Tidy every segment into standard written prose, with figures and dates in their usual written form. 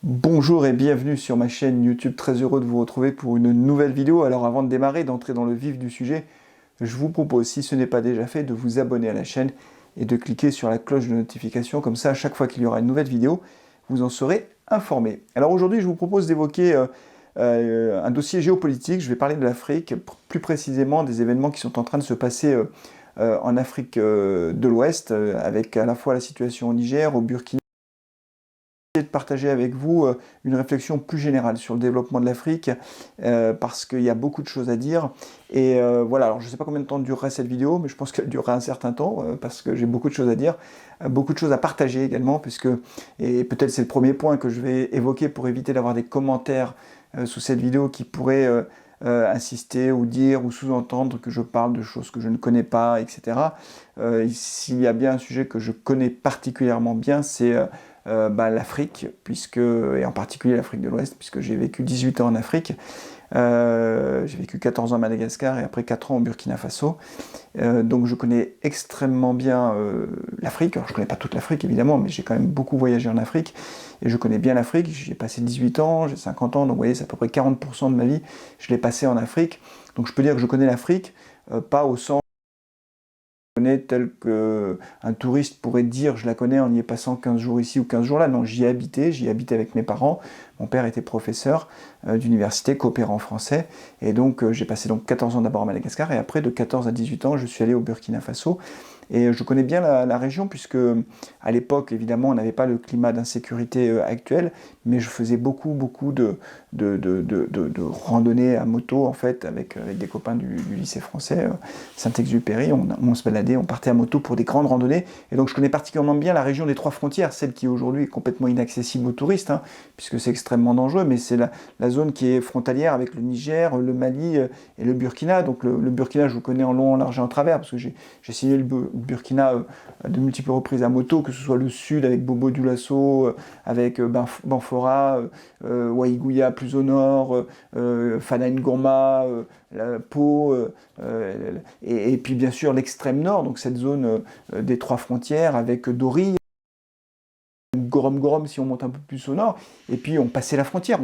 Bonjour et bienvenue sur ma chaîne YouTube, très heureux de vous retrouver pour une nouvelle vidéo. Alors avant de démarrer, d'entrer dans le vif du sujet, je vous propose, si ce n'est pas déjà fait, de vous abonner à la chaîne et de cliquer sur la cloche de notification, comme ça à chaque fois qu'il y aura une nouvelle vidéo, vous en serez informé. Alors aujourd'hui je vous propose d'évoquer un dossier géopolitique. Je vais parler de l'Afrique, plus précisément des événements qui sont en train de se passer en Afrique de l'Ouest, avec à la fois la situation au Niger, au Burkina, de partager avec vous une réflexion plus générale sur le développement de l'Afrique, parce qu'il y a beaucoup de choses à dire. Et voilà, alors je ne sais pas combien de temps durera cette vidéo, mais je pense qu'elle durera un certain temps, parce que j'ai beaucoup de choses à dire, beaucoup de choses à partager également, puisque, et peut-être c'est le premier point que je vais évoquer pour éviter d'avoir des commentaires sous cette vidéo qui pourraient insister ou dire ou sous-entendre que je parle de choses que je ne connais pas, etc. S'il y a bien un sujet que je connais particulièrement bien, c'est l'Afrique, et en particulier l'Afrique de l'Ouest, puisque j'ai vécu 18 ans en Afrique. J'ai vécu 14 ans à Madagascar et après 4 ans au Burkina Faso. Donc je connais extrêmement bien l'Afrique. Alors je ne connais pas toute l'Afrique évidemment, mais j'ai quand même beaucoup voyagé en Afrique. Et je connais bien l'Afrique. J'ai passé 18 ans, j'ai 50 ans, donc vous voyez, c'est à peu près 40% de ma vie, je l'ai passé en Afrique. Donc je peux dire que je connais l'Afrique, pas au sens tel qu'un touriste pourrait dire je la connais en y passant 15 jours ici ou 15 jours là. Non, j'y habitais avec mes parents. Mon père était professeur d'université, coopérant français, et donc j'ai passé donc 14 ans d'abord à Madagascar, et après de 14 à 18 ans, je suis allé au Burkina Faso. Et je connais bien la région, puisque à l'époque, évidemment, on n'avait pas le climat d'insécurité actuel, mais je faisais beaucoup de randonnées à moto, en fait, avec des copains du lycée français, Saint-Exupéry. On se baladait, on partait à moto pour des grandes randonnées. Et donc je connais particulièrement bien la région des Trois Frontières, celle qui aujourd'hui est complètement inaccessible aux touristes, hein, puisque c'est extrêmement dangereux, mais c'est la zone qui est frontalière avec le Niger, le Mali et le Burkina. Donc le Burkina, je vous connais en long, en large et en travers, parce que j'ai signé le Burkina de multiples reprises à moto, que ce soit le sud avec Bobo Dioulasso, avec Banfora, Waïgouya plus au nord, Fana Ngourma, Pau, et puis bien sûr l'extrême nord, donc cette zone des Trois Frontières avec Dori, Gorom Gorom si on monte un peu plus au nord, et puis on passait les frontières,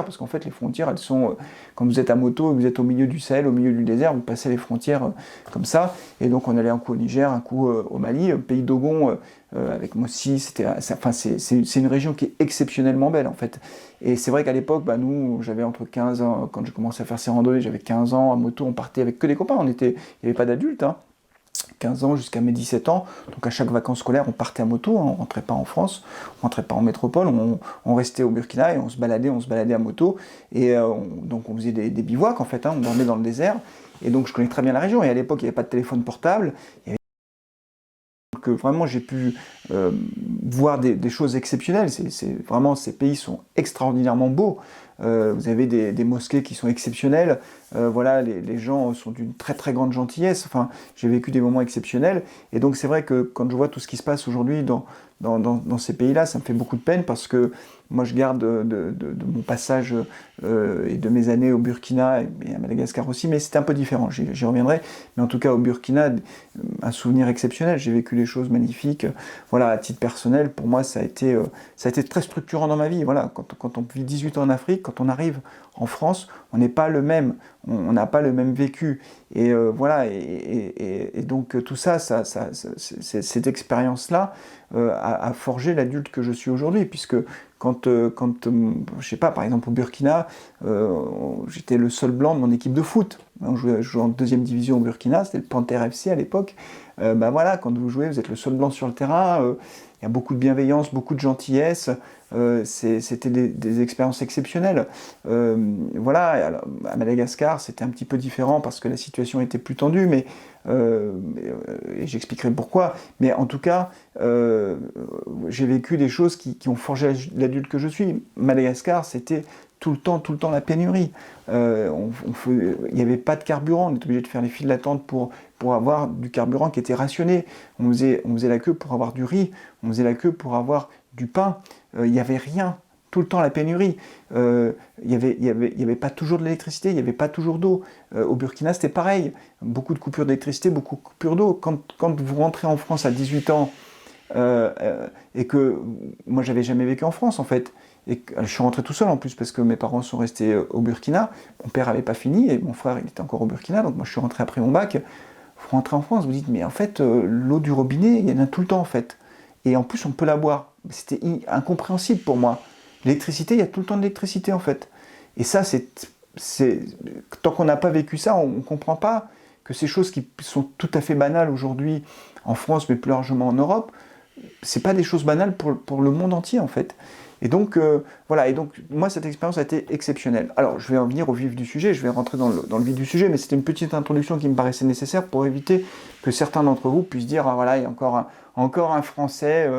parce qu'en fait les frontières elles sont, quand vous êtes à moto, vous êtes au milieu du Sahel, au milieu du désert, vous passez les frontières comme ça, et donc on allait un coup au Niger, un coup au Mali, pays d'Ogon, avec Mossi, c'est une région qui est exceptionnellement belle en fait. Et c'est vrai qu'à l'époque, nous, j'avais entre 15 ans, quand j'ai commencé à faire ces randonnées, j'avais 15 ans, à moto, on partait avec que des copains, il n'y avait pas d'adultes, hein. 15 ans jusqu'à mes 17 ans. Donc à chaque vacances scolaires, on partait à moto, hein, on rentrait pas en France, on rentrait pas en métropole, on restait au Burkina et on se baladait à moto. Et donc on faisait des bivouacs en fait, hein, on dormait dans le désert. Et donc je connais très bien la région. Et à l'époque, il n'y avait pas de téléphone portable. Que vraiment j'ai pu voir des choses exceptionnelles. Vraiment, ces pays sont extraordinairement beaux. Vous avez des mosquées qui sont exceptionnelles. Voilà, les gens sont d'une très très grande gentillesse. Enfin, j'ai vécu des moments exceptionnels. Et donc c'est vrai que quand je vois tout ce qui se passe aujourd'hui dans ces pays-là, ça me fait beaucoup de peine, parce que moi je garde de mon passage et de mes années au Burkina et à Madagascar aussi, mais c'était un peu différent, j'y reviendrai. Mais en tout cas au Burkina, un souvenir exceptionnel, j'ai vécu des choses magnifiques. Voilà, à titre personnel, pour moi ça a été très structurant dans ma vie. Voilà, quand on vit 18 ans en Afrique, quand on arrive en France, on n'est pas le même, on n'a pas le même vécu. Et voilà, et donc tout ça, cette expérience-là a forgé l'adulte que je suis aujourd'hui, puisque je sais pas, par exemple au Burkina, j'étais le seul blanc de mon équipe de foot. Je jouais en deuxième division au Burkina, c'était le Panther FC à l'époque. Voilà, quand vous jouez, vous êtes le seul blanc sur le terrain. Il y a beaucoup de bienveillance, beaucoup de gentillesse. C'était des expériences exceptionnelles. Voilà, alors, à Madagascar, c'était un petit peu différent parce que la situation était plus tendue, et j'expliquerai pourquoi. Mais en tout cas, j'ai vécu des choses qui ont forgé l'adulte que je suis. Madagascar, c'était tout le temps la pénurie. Il n'y avait pas de carburant, on était obligé de faire les files d'attente pour avoir du carburant qui était rationné. On faisait la queue pour avoir du riz, on faisait la queue pour avoir du pain. Il n'y avait rien, tout le temps la pénurie. Il n'y avait pas toujours de l'électricité, il n'y avait pas toujours d'eau. Au Burkina, c'était pareil. Beaucoup de coupures d'électricité, beaucoup de coupures d'eau. Quand vous rentrez en France à 18 ans, et que moi, j'avais jamais vécu en France, en fait, Et je suis rentré tout seul en plus parce que mes parents sont restés au Burkina. Mon père n'avait pas fini et mon frère il était encore au Burkina, donc moi je suis rentré après mon bac. Vous rentrez en France, vous dites mais en fait l'eau du robinet, il y en a tout le temps en fait. Et en plus on peut la boire. C'était incompréhensible pour moi. L'électricité, il y a tout le temps de l'électricité en fait. Et ça, tant qu'on n'a pas vécu ça, on ne comprend pas que ces choses qui sont tout à fait banales aujourd'hui en France, mais plus largement en Europe, c'est pas des choses banales pour le monde entier en fait. Et donc, voilà, et donc moi cette expérience a été exceptionnelle. Alors je vais en venir au vif du sujet, je vais rentrer dans le vif du sujet, mais c'était une petite introduction qui me paraissait nécessaire pour éviter que certains d'entre vous puissent dire, ah voilà, il y a encore un Français,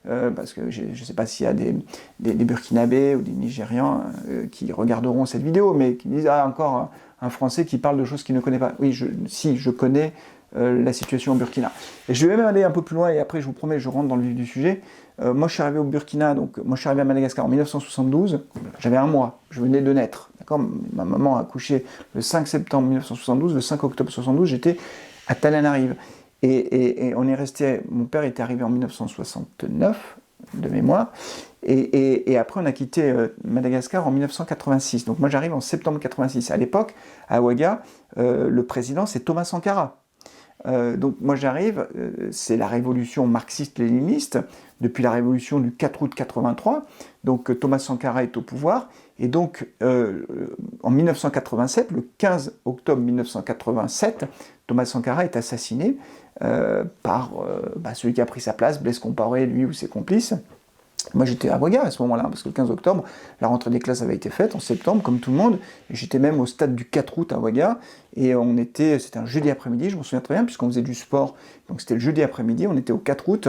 parce que je ne sais pas s'il y a des Burkinabés ou des Nigérians qui regarderont cette vidéo, mais qui disent, ah encore un Français qui parle de choses qu'il ne connaît pas. Oui, je connais la situation au Burkina. Et je vais même aller un peu plus loin, et après je vous promets, je rentre dans le vif du sujet. Moi je suis arrivé au Burkina, donc moi je suis arrivé à Madagascar en 1972, j'avais 1 mois, je venais de naître, d'accord. Ma maman a accouché le 5 septembre 1972, le 5 octobre 1972, j'étais à Tananarive. Et on est resté, mon père était arrivé en 1969, de mémoire, et après on a quitté Madagascar en 1986, donc moi j'arrive en septembre 86. À l'époque, à Ouaga, le président c'est Thomas Sankara. Donc moi j'arrive, c'est la révolution marxiste-léniniste, depuis la révolution du 4 août 83, donc Thomas Sankara est au pouvoir, et donc en 1987, le 15 octobre 1987, Thomas Sankara est assassiné par celui qui a pris sa place, Blaise Compaoré, lui ou ses complices. Moi j'étais à Ouaga à ce moment-là, parce que le 15 octobre, la rentrée des classes avait été faite, en septembre, comme tout le monde, et j'étais même au stade du 4 août à Ouaga, et c'était un jeudi après-midi, je m'en souviens très bien, puisqu'on faisait du sport, donc c'était le jeudi après-midi, on était au 4 août,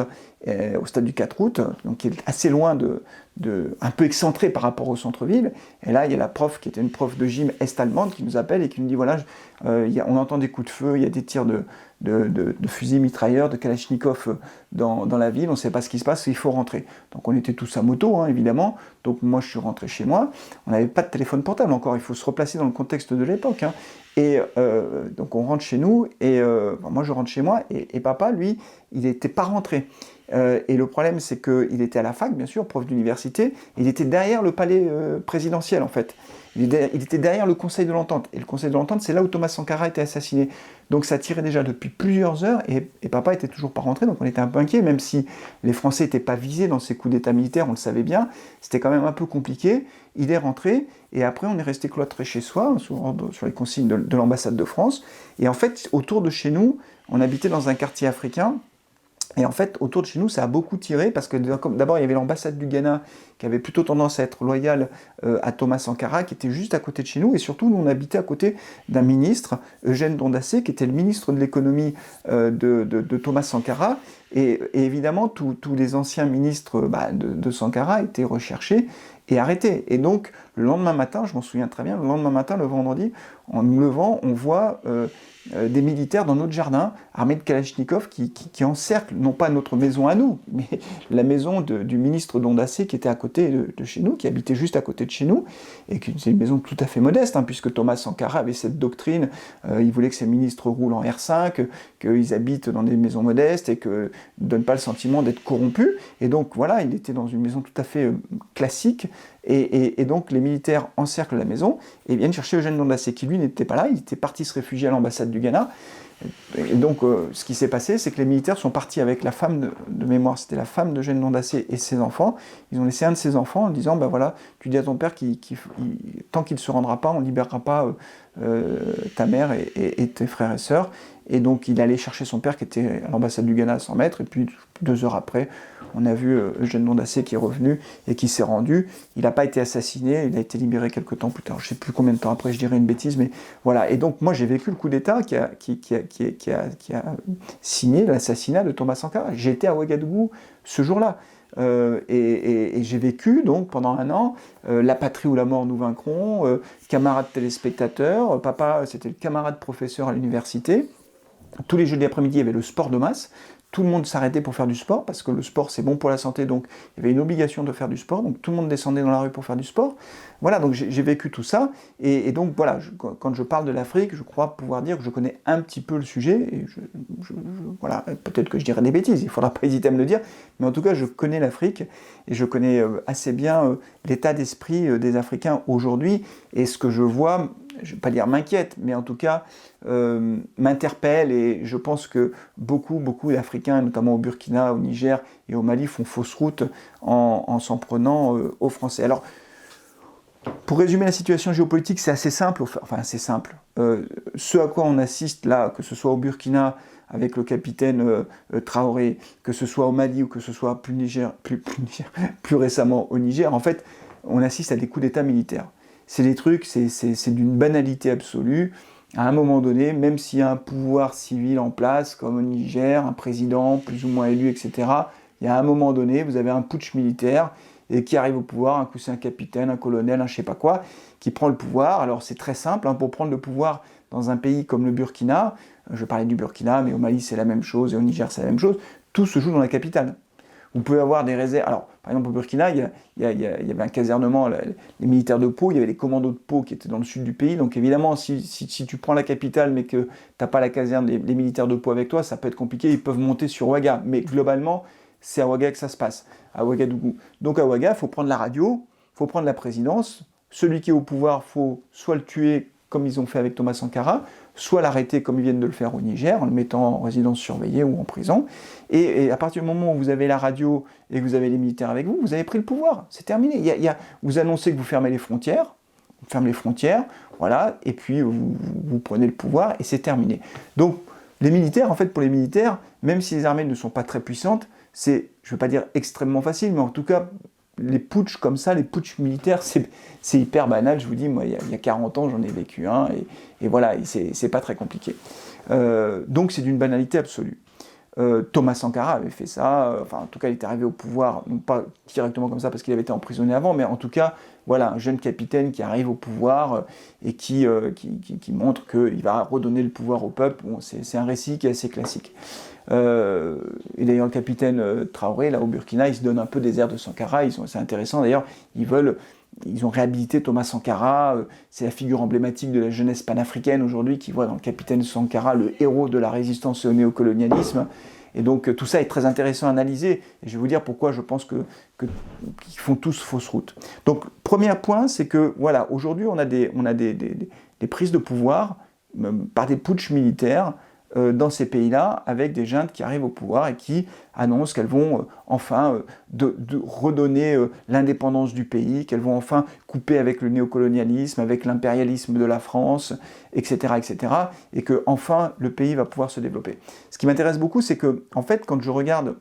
au stade du 4 août, donc qui est assez loin un peu excentré par rapport au centre-ville, et là il y a la prof, qui était une prof de gym est-allemande, qui nous appelle et qui nous dit, voilà, on entend des coups de feu, il y a des tirs de fusils mitrailleurs, de Kalachnikov dans la ville, on ne sait pas ce qui se passe, il faut rentrer. Donc on était tous à moto, hein, évidemment, donc moi je suis rentré chez moi, on n'avait pas de téléphone portable encore, il faut se replacer dans le contexte de l'époque, hein. Et donc on rentre chez nous, et moi je rentre chez moi, et papa, lui, il n'était pas rentré. Et le problème, c'est qu'il était à la fac, bien sûr, prof d'université, il était derrière le palais présidentiel, en fait. Il était derrière le Conseil de l'Entente. Et le Conseil de l'Entente, c'est là où Thomas Sankara était assassiné. Donc ça tirait déjà depuis plusieurs heures, et papa était toujours pas rentré, donc on était un peu inquiet, même si les Français n'étaient pas visés dans ces coups d'état militaire, on le savait bien, c'était quand même un peu compliqué. Il est rentré, et après on est resté cloîtré chez soi, sur les consignes de l'ambassade de France. Et en fait, autour de chez nous, on habitait dans un quartier africain, et en fait, autour de chez nous, ça a beaucoup tiré, parce que d'abord, il y avait l'ambassade du Ghana, qui avait plutôt tendance à être loyale à Thomas Sankara, qui était juste à côté de chez nous, et surtout, nous, on habitait à côté d'un ministre, Eugène Dondassé, qui était le ministre de l'économie de Thomas Sankara, et évidemment, tous les anciens ministres de Sankara étaient recherchés et arrêtés. Et donc, le lendemain matin, je m'en souviens très bien, le lendemain matin, le vendredi, en nous levant, on voit des militaires dans notre jardin, armés de Kalachnikov, qui encerclent, non pas notre maison à nous, mais la maison du ministre Dondassé, qui était à côté de chez nous, qui habitait juste à côté de chez nous, et c'est une maison tout à fait modeste, hein, puisque Thomas Sankara avait cette doctrine, il voulait que ses ministres roulent en R5, qu'ils habitent dans des maisons modestes, et qu'ils ne donnent pas le sentiment d'être corrompus, et donc voilà, il était dans une maison tout à fait classique, et donc les militaires encerclent la maison et viennent chercher Eugène Dondassé, qui lui n'était pas là, il était parti se réfugier à l'ambassade du Ghana. Et donc ce qui s'est passé, c'est que les militaires sont partis avec la femme de mémoire, c'était la femme d'Eugène Dondassé et ses enfants. Ils ont laissé un de ses enfants en disant, voilà, tu dis à ton père tant qu'il ne se rendra pas, on ne libérera pas ta mère et tes frères et sœurs. Et donc il allait chercher son père qui était à l'ambassade du Ghana à 100 mètres, et puis 2 heures après, on a vu Eugène Dondassé qui est revenu et qui s'est rendu. Il n'a pas été assassiné, il a été libéré quelques temps plus tard. Je ne sais plus combien de temps après, je dirais une bêtise, mais voilà. Et donc moi j'ai vécu le coup d'État qui a signé l'assassinat de Thomas Sankara. J'ai été à Ouagadougou ce jour-là. Et j'ai vécu donc pendant 1 an La patrie ou la mort nous vaincrons, camarades téléspectateurs, papa c'était le camarade professeur à l'université. Tous les jeudis après-midi il y avait le sport de masse. tout le monde s'arrêtait pour faire du sport, parce que le sport c'est bon pour la santé, donc il y avait une obligation de faire du sport, donc tout le monde descendait dans la rue pour faire du sport. Voilà, donc j'ai vécu tout ça, et donc voilà, quand je parle de l'Afrique, je crois pouvoir dire que je connais un petit peu le sujet, et voilà, peut-être que je dirais des bêtises, il ne faudra pas hésiter à me le dire, mais en tout cas je connais l'Afrique, et je connais assez bien l'état d'esprit des Africains aujourd'hui, et ce que je vois, je ne vais pas dire m'inquiète, mais en tout cas m'interpelle, et je pense que beaucoup d'Africains, notamment au Burkina, au Niger et au Mali, font fausse route en s'en prenant aux Français. Alors, pour résumer la situation géopolitique, c'est assez simple, enfin assez simple. Ce à quoi on assiste là, que ce soit au Burkina avec le capitaine Traoré, que ce soit au Mali ou que ce soit plus récemment au Niger, en fait, on assiste à des coups d'État militaires. C'est des trucs, c'est d'une banalité absolue. À un moment donné, même s'il y a un pouvoir civil en place, comme au Niger, un président plus ou moins élu, etc., il y a un moment donné, vous avez un putsch militaire et qui arrive au pouvoir, un coup c'est un capitaine, un colonel, un je sais pas quoi, qui prend le pouvoir. Alors c'est très simple, pour prendre le pouvoir dans un pays comme le Burkina, je parlais du Burkina, mais au Mali c'est la même chose, et au Niger c'est la même chose, tout se joue dans la capitale. Vous pouvez avoir des réserves. Alors, par exemple, au Burkina, il y avait un casernement, les militaires de Pau, il y avait les commandos de Pau qui étaient dans le sud du pays. Donc, évidemment, si tu prends la capitale, mais que tu n'as pas la caserne des militaires de Pau avec toi, ça peut être compliqué. Ils peuvent monter sur Ouaga. Mais globalement, c'est à Ouaga que ça se passe, à Ouagadougou. Donc, à Ouaga, il faut prendre la radio, il faut prendre la présidence. Celui qui est au pouvoir, il faut soit le tuer, comme ils ont fait avec Thomas Sankara, soit l'arrêter comme ils viennent de le faire au Niger, en le mettant en résidence surveillée ou en prison. Et à partir du moment où vous avez la radio et que vous avez les militaires avec vous, vous avez pris le pouvoir. C'est terminé. Vous annoncez que vous fermez les frontières, voilà, et puis vous prenez le pouvoir et c'est terminé. Donc les militaires, en fait, pour les militaires, même si les armées ne sont pas très puissantes, c'est, je ne veux pas dire extrêmement facile, mais en tout cas, les putschs comme ça, les putschs militaires, c'est hyper banal. Je vous dis, moi, il y a 40 ans, j'en ai vécu un, et voilà, c'est pas très compliqué. Donc c'est d'une banalité absolue. Thomas Sankara avait fait ça, enfin en tout cas il était arrivé au pouvoir, non pas directement comme ça parce qu'il avait été emprisonné avant, mais en tout cas, voilà, un jeune capitaine qui arrive au pouvoir et qui montre qu'il va redonner le pouvoir au peuple. Bon, c'est un récit qui est assez classique. Et d'ailleurs le capitaine Traoré, là au Burkina, il se donne un peu des airs de Sankara, c'est intéressant d'ailleurs, ils ont réhabilité Thomas Sankara, c'est la figure emblématique de la jeunesse panafricaine aujourd'hui qui voit dans le capitaine Sankara le héros de la résistance au néocolonialisme. Et donc tout ça est très intéressant à analyser, et je vais vous dire pourquoi je pense qu'ils font tous fausse route. Donc premier point, c'est que voilà, aujourd'hui on a des prises de pouvoir par des putschs militaires dans ces pays-là, avec des juntes qui arrivent au pouvoir et qui annoncent qu'elles vont enfin redonner l'indépendance du pays, qu'elles vont enfin couper avec le néocolonialisme, avec l'impérialisme de la France, etc., etc., et que enfin le pays va pouvoir se développer. Ce qui m'intéresse beaucoup, c'est que, en fait, quand je regarde,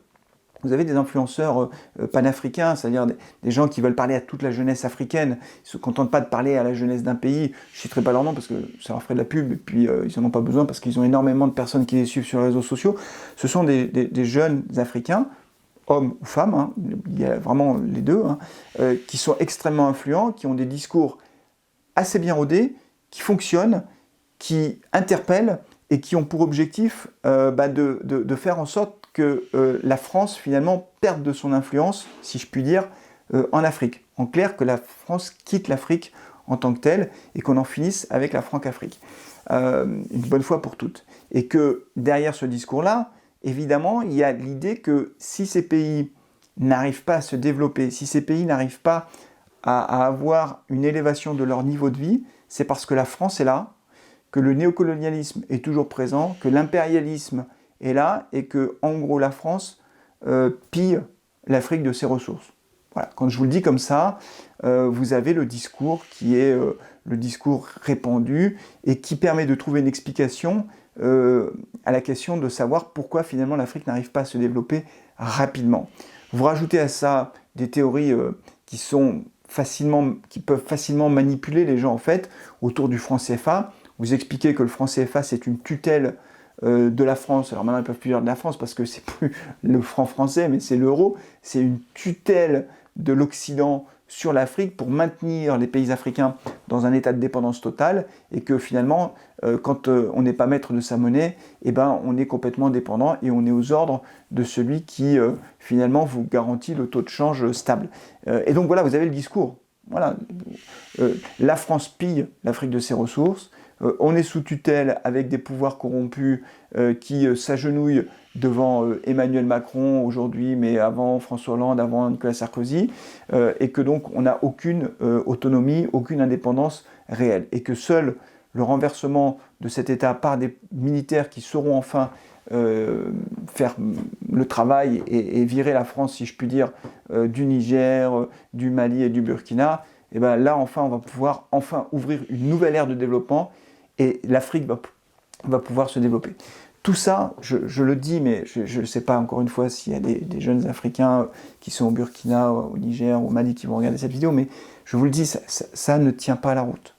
vous avez des influenceurs panafricains, c'est-à-dire des gens qui veulent parler à toute la jeunesse africaine, ils ne se contentent pas de parler à la jeunesse d'un pays, je ne citerai pas leur nom parce que ça leur ferait de la pub, et puis ils n'en ont pas besoin parce qu'ils ont énormément de personnes qui les suivent sur les réseaux sociaux. Ce sont des jeunes Africains, hommes ou femmes, il y a vraiment les deux, qui sont extrêmement influents, qui ont des discours assez bien rodés, qui fonctionnent, qui interpellent et qui ont pour objectif de faire en sorte que la France, finalement, perde de son influence, si je puis dire, en Afrique. En clair, que la France quitte l'Afrique en tant que telle, et qu'on en finisse avec la Franc-Afrique. Une bonne fois pour toutes. Et que derrière ce discours-là, évidemment, il y a l'idée que si ces pays n'arrivent pas à se développer, si ces pays n'arrivent pas à avoir une élévation de leur niveau de vie, c'est parce que la France est là, que le néocolonialisme est toujours présent, que l'impérialisme est là, et que, en gros, la France pille l'Afrique de ses ressources. Voilà. Quand je vous le dis comme ça, vous avez le discours qui est le discours répandu et qui permet de trouver une explication à la question de savoir pourquoi finalement l'Afrique n'arrive pas à se développer rapidement. Vous rajoutez à ça des théories qui peuvent facilement manipuler les gens en fait autour du franc CFA. Vous expliquez que le franc CFA c'est une tutelle de la France. Alors maintenant ils ne peuvent plus dire de la France parce que c'est plus le franc français mais c'est l'euro. C'est une tutelle de l'Occident sur l'Afrique pour maintenir les pays africains dans un état de dépendance totale et que finalement, quand on n'est pas maître de sa monnaie, eh ben, on est complètement dépendant et on est aux ordres de celui qui finalement vous garantit le taux de change stable. Et donc voilà, vous avez le discours. Voilà. La France pille l'Afrique de ses ressources, on est sous tutelle avec des pouvoirs corrompus qui s'agenouillent devant Emmanuel Macron aujourd'hui, mais avant François Hollande, avant Nicolas Sarkozy, et que donc on n'a aucune autonomie, aucune indépendance réelle, et que seul le renversement de cet État par des militaires qui sauront enfin faire le travail et virer la France, si je puis dire, du Niger, du Mali et du Burkina, et ben là enfin on va pouvoir enfin ouvrir une nouvelle ère de développement et l'Afrique va pouvoir se développer. Tout ça, je le dis, mais je ne sais pas encore une fois s'il y a des jeunes Africains qui sont au Burkina, au Niger, au Mali qui vont regarder cette vidéo, mais je vous le dis, ça ne tient pas la route.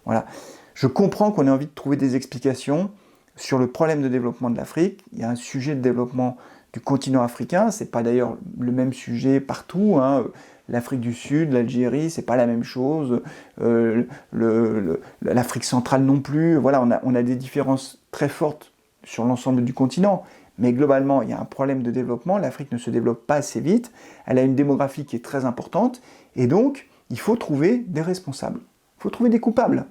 Voilà. Je comprends qu'on ait envie de trouver des explications sur le problème de développement de l'Afrique. Il y a un sujet de développement du continent africain, c'est pas d'ailleurs le même sujet partout, hein. L'Afrique du Sud, l'Algérie, c'est pas la même chose, l'Afrique centrale non plus, voilà, on a des différences très fortes sur l'ensemble du continent, mais globalement, il y a un problème de développement, l'Afrique ne se développe pas assez vite, elle a une démographie qui est très importante, et donc, il faut trouver des responsables, il faut trouver des coupables.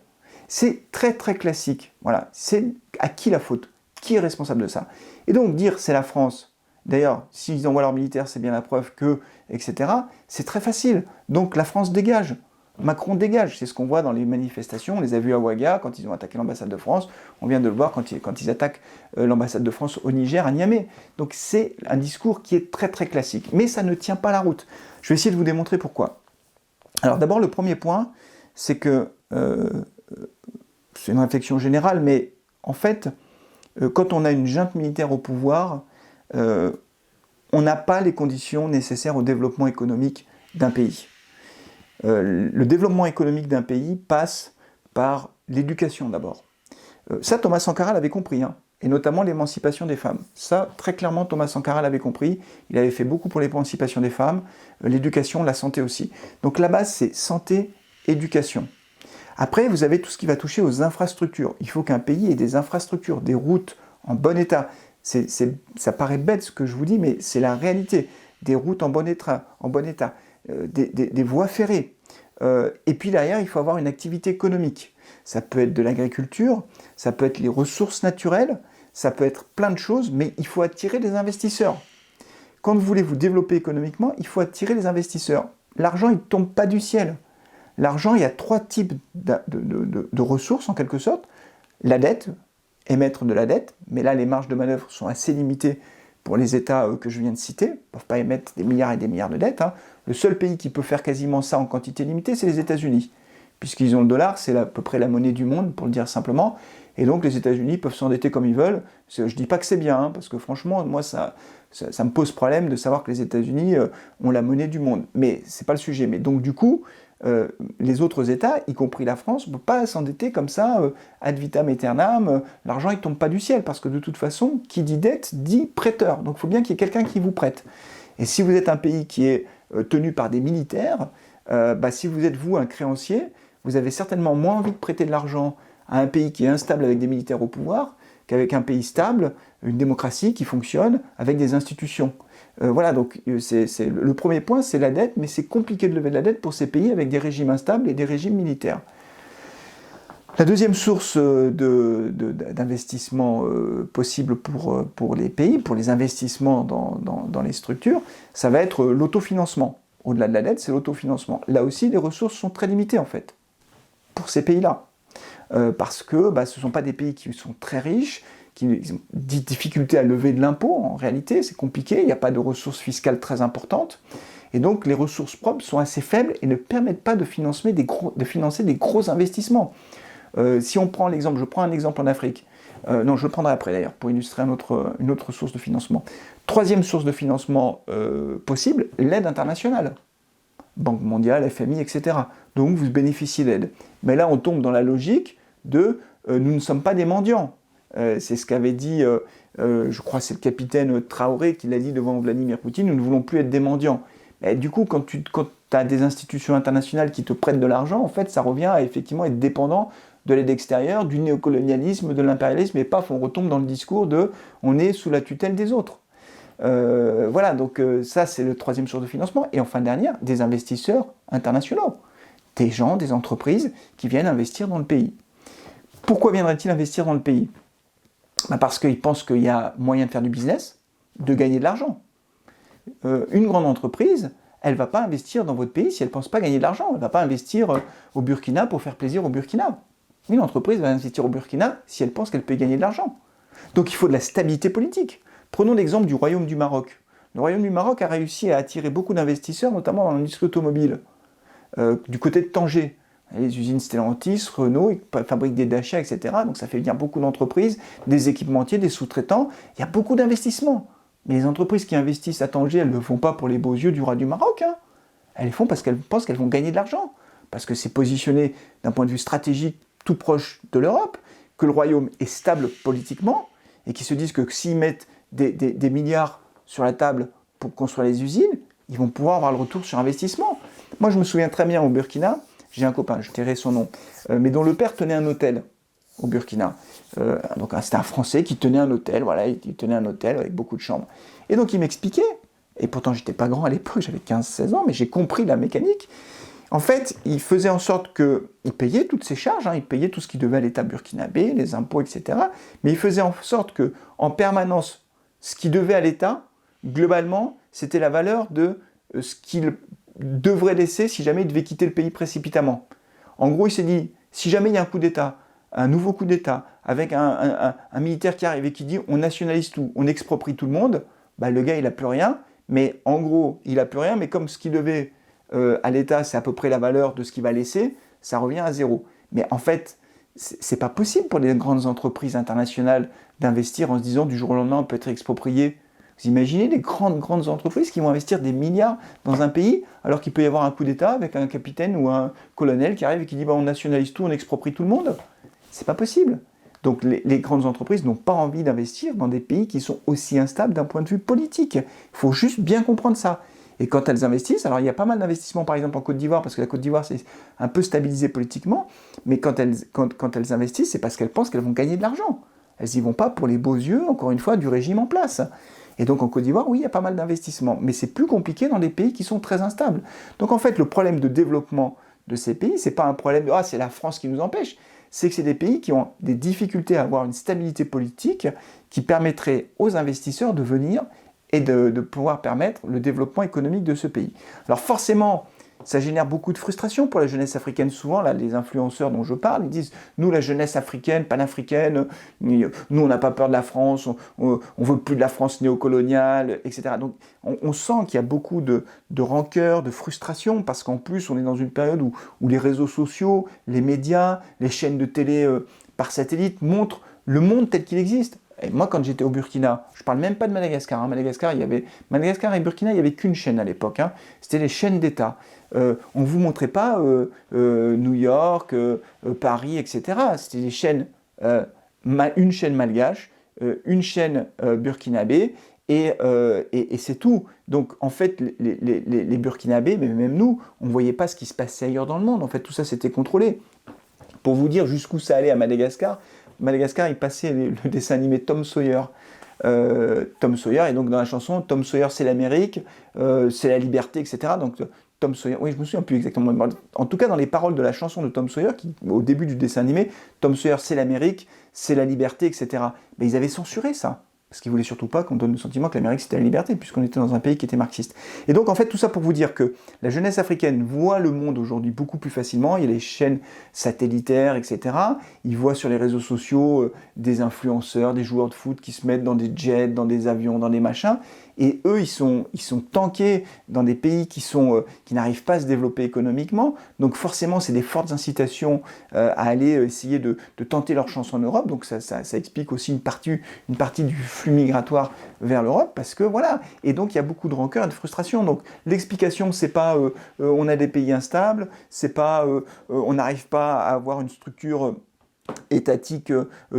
C'est très très classique, voilà, c'est à qui la faute, qui est responsable de ça. Et donc, dire c'est la France, d'ailleurs, s'ils envoient leurs militaires, c'est bien la preuve que, etc., c'est très facile. Donc la France dégage, Macron dégage. C'est ce qu'on voit dans les manifestations. On les a vus à Ouaga quand ils ont attaqué l'ambassade de France. On vient de le voir quand ils attaquent l'ambassade de France au Niger, à Niamey. Donc c'est un discours qui est très très classique. Mais ça ne tient pas la route. Je vais essayer de vous démontrer pourquoi. Alors d'abord, le premier point, c'est que, c'est une réflexion générale, mais en fait, quand on a une junte militaire au pouvoir, on n'a pas les conditions nécessaires au développement économique d'un pays. Le développement économique d'un pays passe par l'éducation d'abord. Ça, Thomas Sankara l'avait compris, hein, et notamment l'émancipation des femmes. Ça, très clairement, Thomas Sankara l'avait compris. Il avait fait beaucoup pour l'émancipation des femmes, l'éducation, la santé aussi. Donc la base, c'est santé, éducation. Après, vous avez tout ce qui va toucher aux infrastructures. Il faut qu'un pays ait des infrastructures, des routes en bon état. Ça paraît bête ce que je vous dis, mais c'est la réalité. Des routes en bon état, des voies ferrées. Et puis derrière, il faut avoir une activité économique. Ça peut être de l'agriculture, ça peut être les ressources naturelles, ça peut être plein de choses, mais il faut attirer des investisseurs. Quand vous voulez vous développer économiquement, il faut attirer les investisseurs. L'argent, il ne tombe pas du ciel. L'argent, il y a trois types de ressources en quelque sorte. La dette, émettre de la dette, mais là les marges de manœuvre sont assez limitées pour les États que je viens de citer, ils ne peuvent pas émettre des milliards et des milliards de dettes. Hein. Le seul pays qui peut faire quasiment ça en quantité limitée, c'est les États-Unis, puisqu'ils ont le dollar, c'est à peu près la monnaie du monde, pour le dire simplement, et donc les États-Unis peuvent s'endetter comme ils veulent. Je ne dis pas que c'est bien, hein, parce que franchement, moi ça me pose problème de savoir que les États-Unis ont la monnaie du monde, mais c'est pas le sujet. Mais donc du coup, les autres États, y compris la France, ne peuvent pas s'endetter comme ça, ad vitam aeternam, l'argent ne tombe pas du ciel, parce que de toute façon, qui dit dette, dit prêteur. Donc il faut bien qu'il y ait quelqu'un qui vous prête. Et si vous êtes un pays qui est tenu par des militaires, si vous êtes vous un créancier, vous avez certainement moins envie de prêter de l'argent à un pays qui est instable avec des militaires au pouvoir, qu'avec un pays stable, une démocratie qui fonctionne avec des institutions. Voilà, donc le premier point, c'est la dette, mais c'est compliqué de lever de la dette pour ces pays avec des régimes instables et des régimes militaires. La deuxième source d'investissement possible pour les pays, pour les investissements dans les structures, ça va être l'autofinancement. Au-delà de la dette, c'est l'autofinancement. Là aussi, les ressources sont très limitées, en fait, pour ces pays-là. Parce que ce ne sont pas des pays qui sont très riches, qui ont des difficultés à lever de l'impôt, en réalité, c'est compliqué, il n'y a pas de ressources fiscales très importantes, et donc les ressources propres sont assez faibles et ne permettent pas de financer des gros investissements. Si on prend l'exemple, je prends un exemple en Afrique, non, je le prendrai après d'ailleurs, pour illustrer une autre source de financement. Troisième source de financement possible, l'aide internationale. Banque mondiale, FMI, etc. Donc vous bénéficiez d'aide. Mais là, on tombe dans la logique de nous ne sommes pas des mendiants. C'est ce qu'avait dit, je crois c'est le capitaine Traoré qui l'a dit devant Vladimir Poutine, nous ne voulons plus être des mendiants. Mais du coup, quand tu as des institutions internationales qui te prêtent de l'argent, en fait, ça revient à effectivement être dépendant de l'aide extérieure, du néocolonialisme, de l'impérialisme, et paf, on retombe dans le discours de on est sous la tutelle des autres. Voilà, donc ça c'est le troisième source de financement. Et enfin dernière, des investisseurs internationaux, des gens, des entreprises qui viennent investir dans le pays. Pourquoi viendraient-ils investir dans le pays? Parce qu'ils pensent qu'il y a moyen de faire du business, de gagner de l'argent. Une grande entreprise, elle ne va pas investir dans votre pays si elle ne pense pas gagner de l'argent. Elle ne va pas investir au Burkina pour faire plaisir au Burkina. Une entreprise va investir au Burkina si elle pense qu'elle peut gagner de l'argent. Donc il faut de la stabilité politique. Prenons l'exemple du Royaume du Maroc. Le Royaume du Maroc a réussi à attirer beaucoup d'investisseurs, notamment dans l'industrie automobile. Du côté de Tanger, les usines Stellantis, Renault, ils fabriquent des Dacia, etc. Donc ça fait venir beaucoup d'entreprises, des équipementiers, des sous-traitants. Il y a beaucoup d'investissements. Mais les entreprises qui investissent à Tanger, elles ne le font pas pour les beaux yeux du roi du Maroc. Hein. Elles le font parce qu'elles pensent qu'elles vont gagner de l'argent. Parce que c'est positionné d'un point de vue stratégique tout proche de l'Europe, que le royaume est stable politiquement, et qui se disent que s'ils mettent des milliards sur la table pour construire les usines, ils vont pouvoir avoir le retour sur investissement. Moi, je me souviens très bien au Burkina, j'ai un copain, je tairai son nom, mais dont le père tenait un hôtel au Burkina. Donc c'était un Français qui tenait un hôtel, voilà, il tenait un hôtel avec beaucoup de chambres. Et donc il m'expliquait, et pourtant j'étais pas grand à l'époque, j'avais 15-16 ans, mais j'ai compris la mécanique. En fait, il faisait en sorte qu'il payait toutes ses charges, hein, il payait tout ce qu'il devait à l'État burkinabé, les impôts, etc. Mais il faisait en sorte qu'en permanence, ce qu'il devait à l'État, globalement, c'était la valeur de ce qu'il devrait laisser si jamais il devait quitter le pays précipitamment. En gros, il s'est dit, si jamais il y a un coup d'État, un nouveau coup d'État, avec un militaire qui arrive et qui dit on nationalise tout, on exproprie tout le monde, bah, le gars il n'a plus rien, mais en gros il n'a plus rien, mais comme ce qu'il devait à l'État c'est à peu près la valeur de ce qu'il va laisser, ça revient à zéro. Mais en fait, c'est pas possible pour les grandes entreprises internationales d'investir en se disant du jour au lendemain on peut être exproprié. Vous imaginez les grandes entreprises qui vont investir des milliards dans un pays alors qu'il peut y avoir un coup d'État avec un capitaine ou un colonel qui arrive et qui dit bah, on nationalise tout, on exproprie tout le monde. C'est pas possible. Donc les grandes entreprises n'ont pas envie d'investir dans des pays qui sont aussi instables d'un point de vue politique. Il faut juste bien comprendre ça. Et quand elles investissent, alors il y a pas mal d'investissements par exemple en Côte d'Ivoire, parce que la Côte d'Ivoire c'est un peu stabilisé politiquement, mais quand elles investissent, c'est parce qu'elles pensent qu'elles vont gagner de l'argent. Elles n'y vont pas pour les beaux yeux, encore une fois, du régime en place. Et donc en Côte d'Ivoire, oui, il y a pas mal d'investissements, mais c'est plus compliqué dans des pays qui sont très instables. Donc en fait, le problème de développement de ces pays, c'est pas un problème de « ah, c'est la France qui nous empêche », c'est que c'est des pays qui ont des difficultés à avoir une stabilité politique qui permettrait aux investisseurs de venir et de pouvoir permettre le développement économique de ce pays. Alors forcément, ça génère beaucoup de frustration pour la jeunesse africaine. Souvent, là, les influenceurs dont je parle, ils disent « nous, la jeunesse africaine, panafricaine, nous, on n'a pas peur de la France, on ne veut plus de la France néocoloniale, etc. » Donc, on sent qu'il y a beaucoup de rancœur, de frustration, parce qu'en plus, on est dans une période où les réseaux sociaux, les médias, les chaînes de télé par satellite montrent le monde tel qu'il existe. Et moi, quand j'étais au Burkina, je ne parle même pas de Madagascar. Hein. Madagascar et Burkina, il n'y avait qu'une chaîne à l'époque. Hein. C'était les chaînes d'État. On ne vous montrait pas New York, Paris, etc. C'était des chaînes, une chaîne malgache, une chaîne burkinabé, et c'est tout. Donc, en fait, les Burkinabés, mais même nous, on ne voyait pas ce qui se passait ailleurs dans le monde. En fait, tout ça, c'était contrôlé. Pour vous dire jusqu'où ça allait à Madagascar, il passait le dessin animé Tom Sawyer. Tom Sawyer, et donc dans la chanson, Tom Sawyer c'est l'Amérique, c'est la liberté, etc. Donc Tom Sawyer, oui, je me souviens plus exactement. En tout cas, dans les paroles de la chanson de Tom Sawyer, au début du dessin animé, Tom Sawyer c'est l'Amérique, c'est la liberté, etc. Mais ils avaient censuré ça. Parce qu'ils ne voulaient surtout pas qu'on donne le sentiment que l'Amérique c'était la liberté, puisqu'on était dans un pays qui était marxiste. Et donc en fait tout ça pour vous dire que la jeunesse africaine voit le monde aujourd'hui beaucoup plus facilement, il y a les chaînes satellitaires, etc. Ils voient sur les réseaux sociaux des influenceurs, des joueurs de foot qui se mettent dans des jets, dans des avions, dans des machins, et eux ils sont tankés dans des pays qui n'arrivent pas à se développer économiquement, donc forcément c'est des fortes incitations à aller essayer de tenter leur chance en Europe, donc ça explique aussi une partie du flux migratoire vers l'Europe, parce que voilà, et donc il y a beaucoup de rancœur et de frustration. Donc l'explication c'est pas on a des pays instables, c'est pas on n'arrive pas à avoir une structure étatique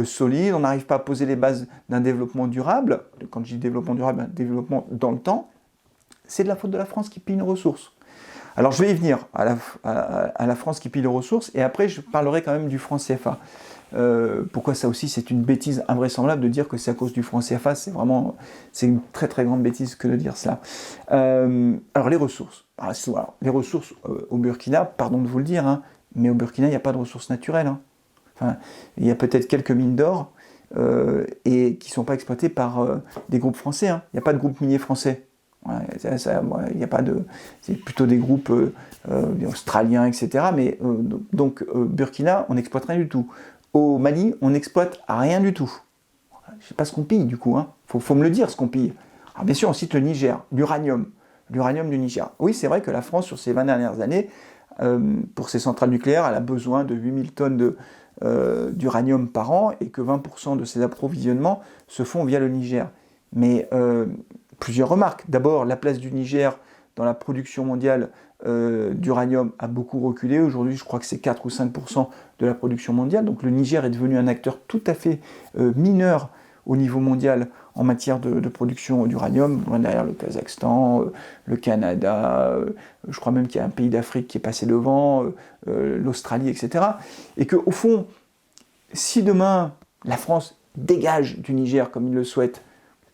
solide, on n'arrive pas à poser les bases d'un développement durable. Quand je dis développement durable, un développement dans le temps, c'est de la faute de la France qui pille une ressource. Alors je vais y venir à la France qui pille les ressources, et après je parlerai quand même du franc CFA. Pourquoi ça aussi c'est une bêtise invraisemblable de dire que c'est à cause du franc CFA, c'est une très très grande bêtise que de dire cela. Alors les ressources. Alors, les ressources au Burkina, pardon de vous le dire, hein, mais au Burkina il n'y a pas de ressources naturelles. Hein. Enfin, il y a peut-être quelques mines d'or et qui ne sont pas exploitées par des groupes français. Hein. Il n'y a pas de groupe minier français. Voilà, il n'y a pas de, c'est plutôt des groupes australiens, etc. Mais donc Burkina, on n'exploite rien du tout. Au Mali, on n'exploite rien du tout. Je ne sais pas ce qu'on pille du coup. Hein. Faut me le dire ce qu'on pille. Alors bien sûr, on cite le Niger, l'uranium du Niger. Oui, c'est vrai que la France, sur ces 20 dernières années, pour ses centrales nucléaires, elle a besoin de 8000 tonnes d'uranium par an et que 20% de ses approvisionnements se font via le Niger. Mais plusieurs remarques. D'abord, la place du Niger dans la production mondiale d'uranium a beaucoup reculé. Aujourd'hui, je crois que c'est 4 ou 5% de la production mondiale. Donc le Niger est devenu un acteur tout à fait mineur au niveau mondial en matière de production d'uranium, loin derrière le Kazakhstan, le Canada, je crois même qu'il y a un pays d'Afrique qui est passé devant, l'Australie, etc. Et qu'au fond, si demain la France dégage du Niger comme il le souhaite,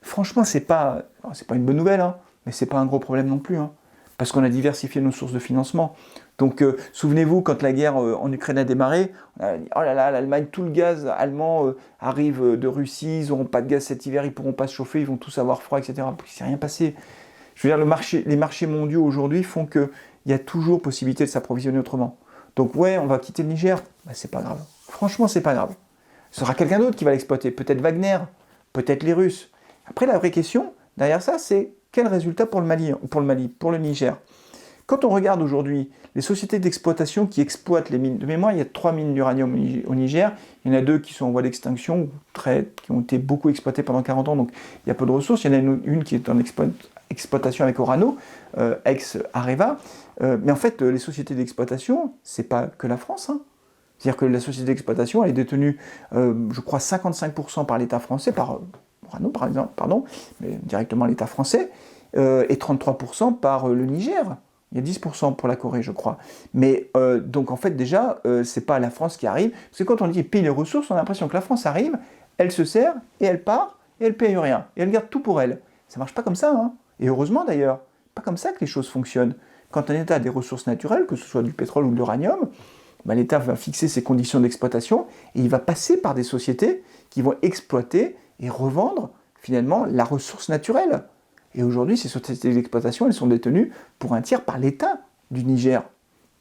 franchement, c'est pas une bonne nouvelle, hein, mais c'est pas un gros problème non plus, hein, parce qu'on a diversifié nos sources de financement. Donc, souvenez-vous, quand la guerre en Ukraine a démarré, on a dit, oh là là, l'Allemagne, tout le gaz allemand arrive de Russie, ils n'auront pas de gaz cet hiver, ils ne pourront pas se chauffer, ils vont tous avoir froid, etc. Il ne s'est rien passé. Je veux dire, les marchés mondiaux aujourd'hui font qu'il y a toujours possibilité de s'approvisionner autrement. Donc, ouais, on va quitter le Niger, bah, c'est pas grave. Franchement, c'est pas grave. Ce sera quelqu'un d'autre qui va l'exploiter, peut-être Wagner, peut-être les Russes. Après, la vraie question, derrière ça, c'est quel résultat pour le Mali, pour le Niger. Quand on regarde aujourd'hui les sociétés d'exploitation qui exploitent les mines, de mémoire, il y a 3 mines d'uranium au Niger, il y en a 2 qui sont en voie d'extinction, qui ont été beaucoup exploitées pendant 40 ans, donc il y a peu de ressources. Il y en a une qui est en exploitation avec Orano, ex-Areva. Mais en fait, les sociétés d'exploitation, c'est pas que la France, hein. C'est-à-dire que la société d'exploitation, elle est détenue, je crois, 55% par l'État français, par Orano par exemple, pardon, mais directement l'État français, et 33% par le Niger. Il y a 10% pour la Corée, je crois. Mais donc en fait, déjà, c'est pas la France qui arrive. Parce que quand on dit paye les ressources, on a l'impression que la France arrive, elle se sert, et elle part, et elle paye rien. Et elle garde tout pour elle. Ça marche pas comme ça, hein. Et heureusement d'ailleurs. Pas comme ça que les choses fonctionnent. Quand un État a des ressources naturelles, que ce soit du pétrole ou de l'uranium, ben, l'État va fixer ses conditions d'exploitation, et il va passer par des sociétés qui vont exploiter et revendre finalement la ressource naturelle. Et aujourd'hui, ces sociétés d'exploitation, elles sont détenues pour un tiers par l'État du Niger.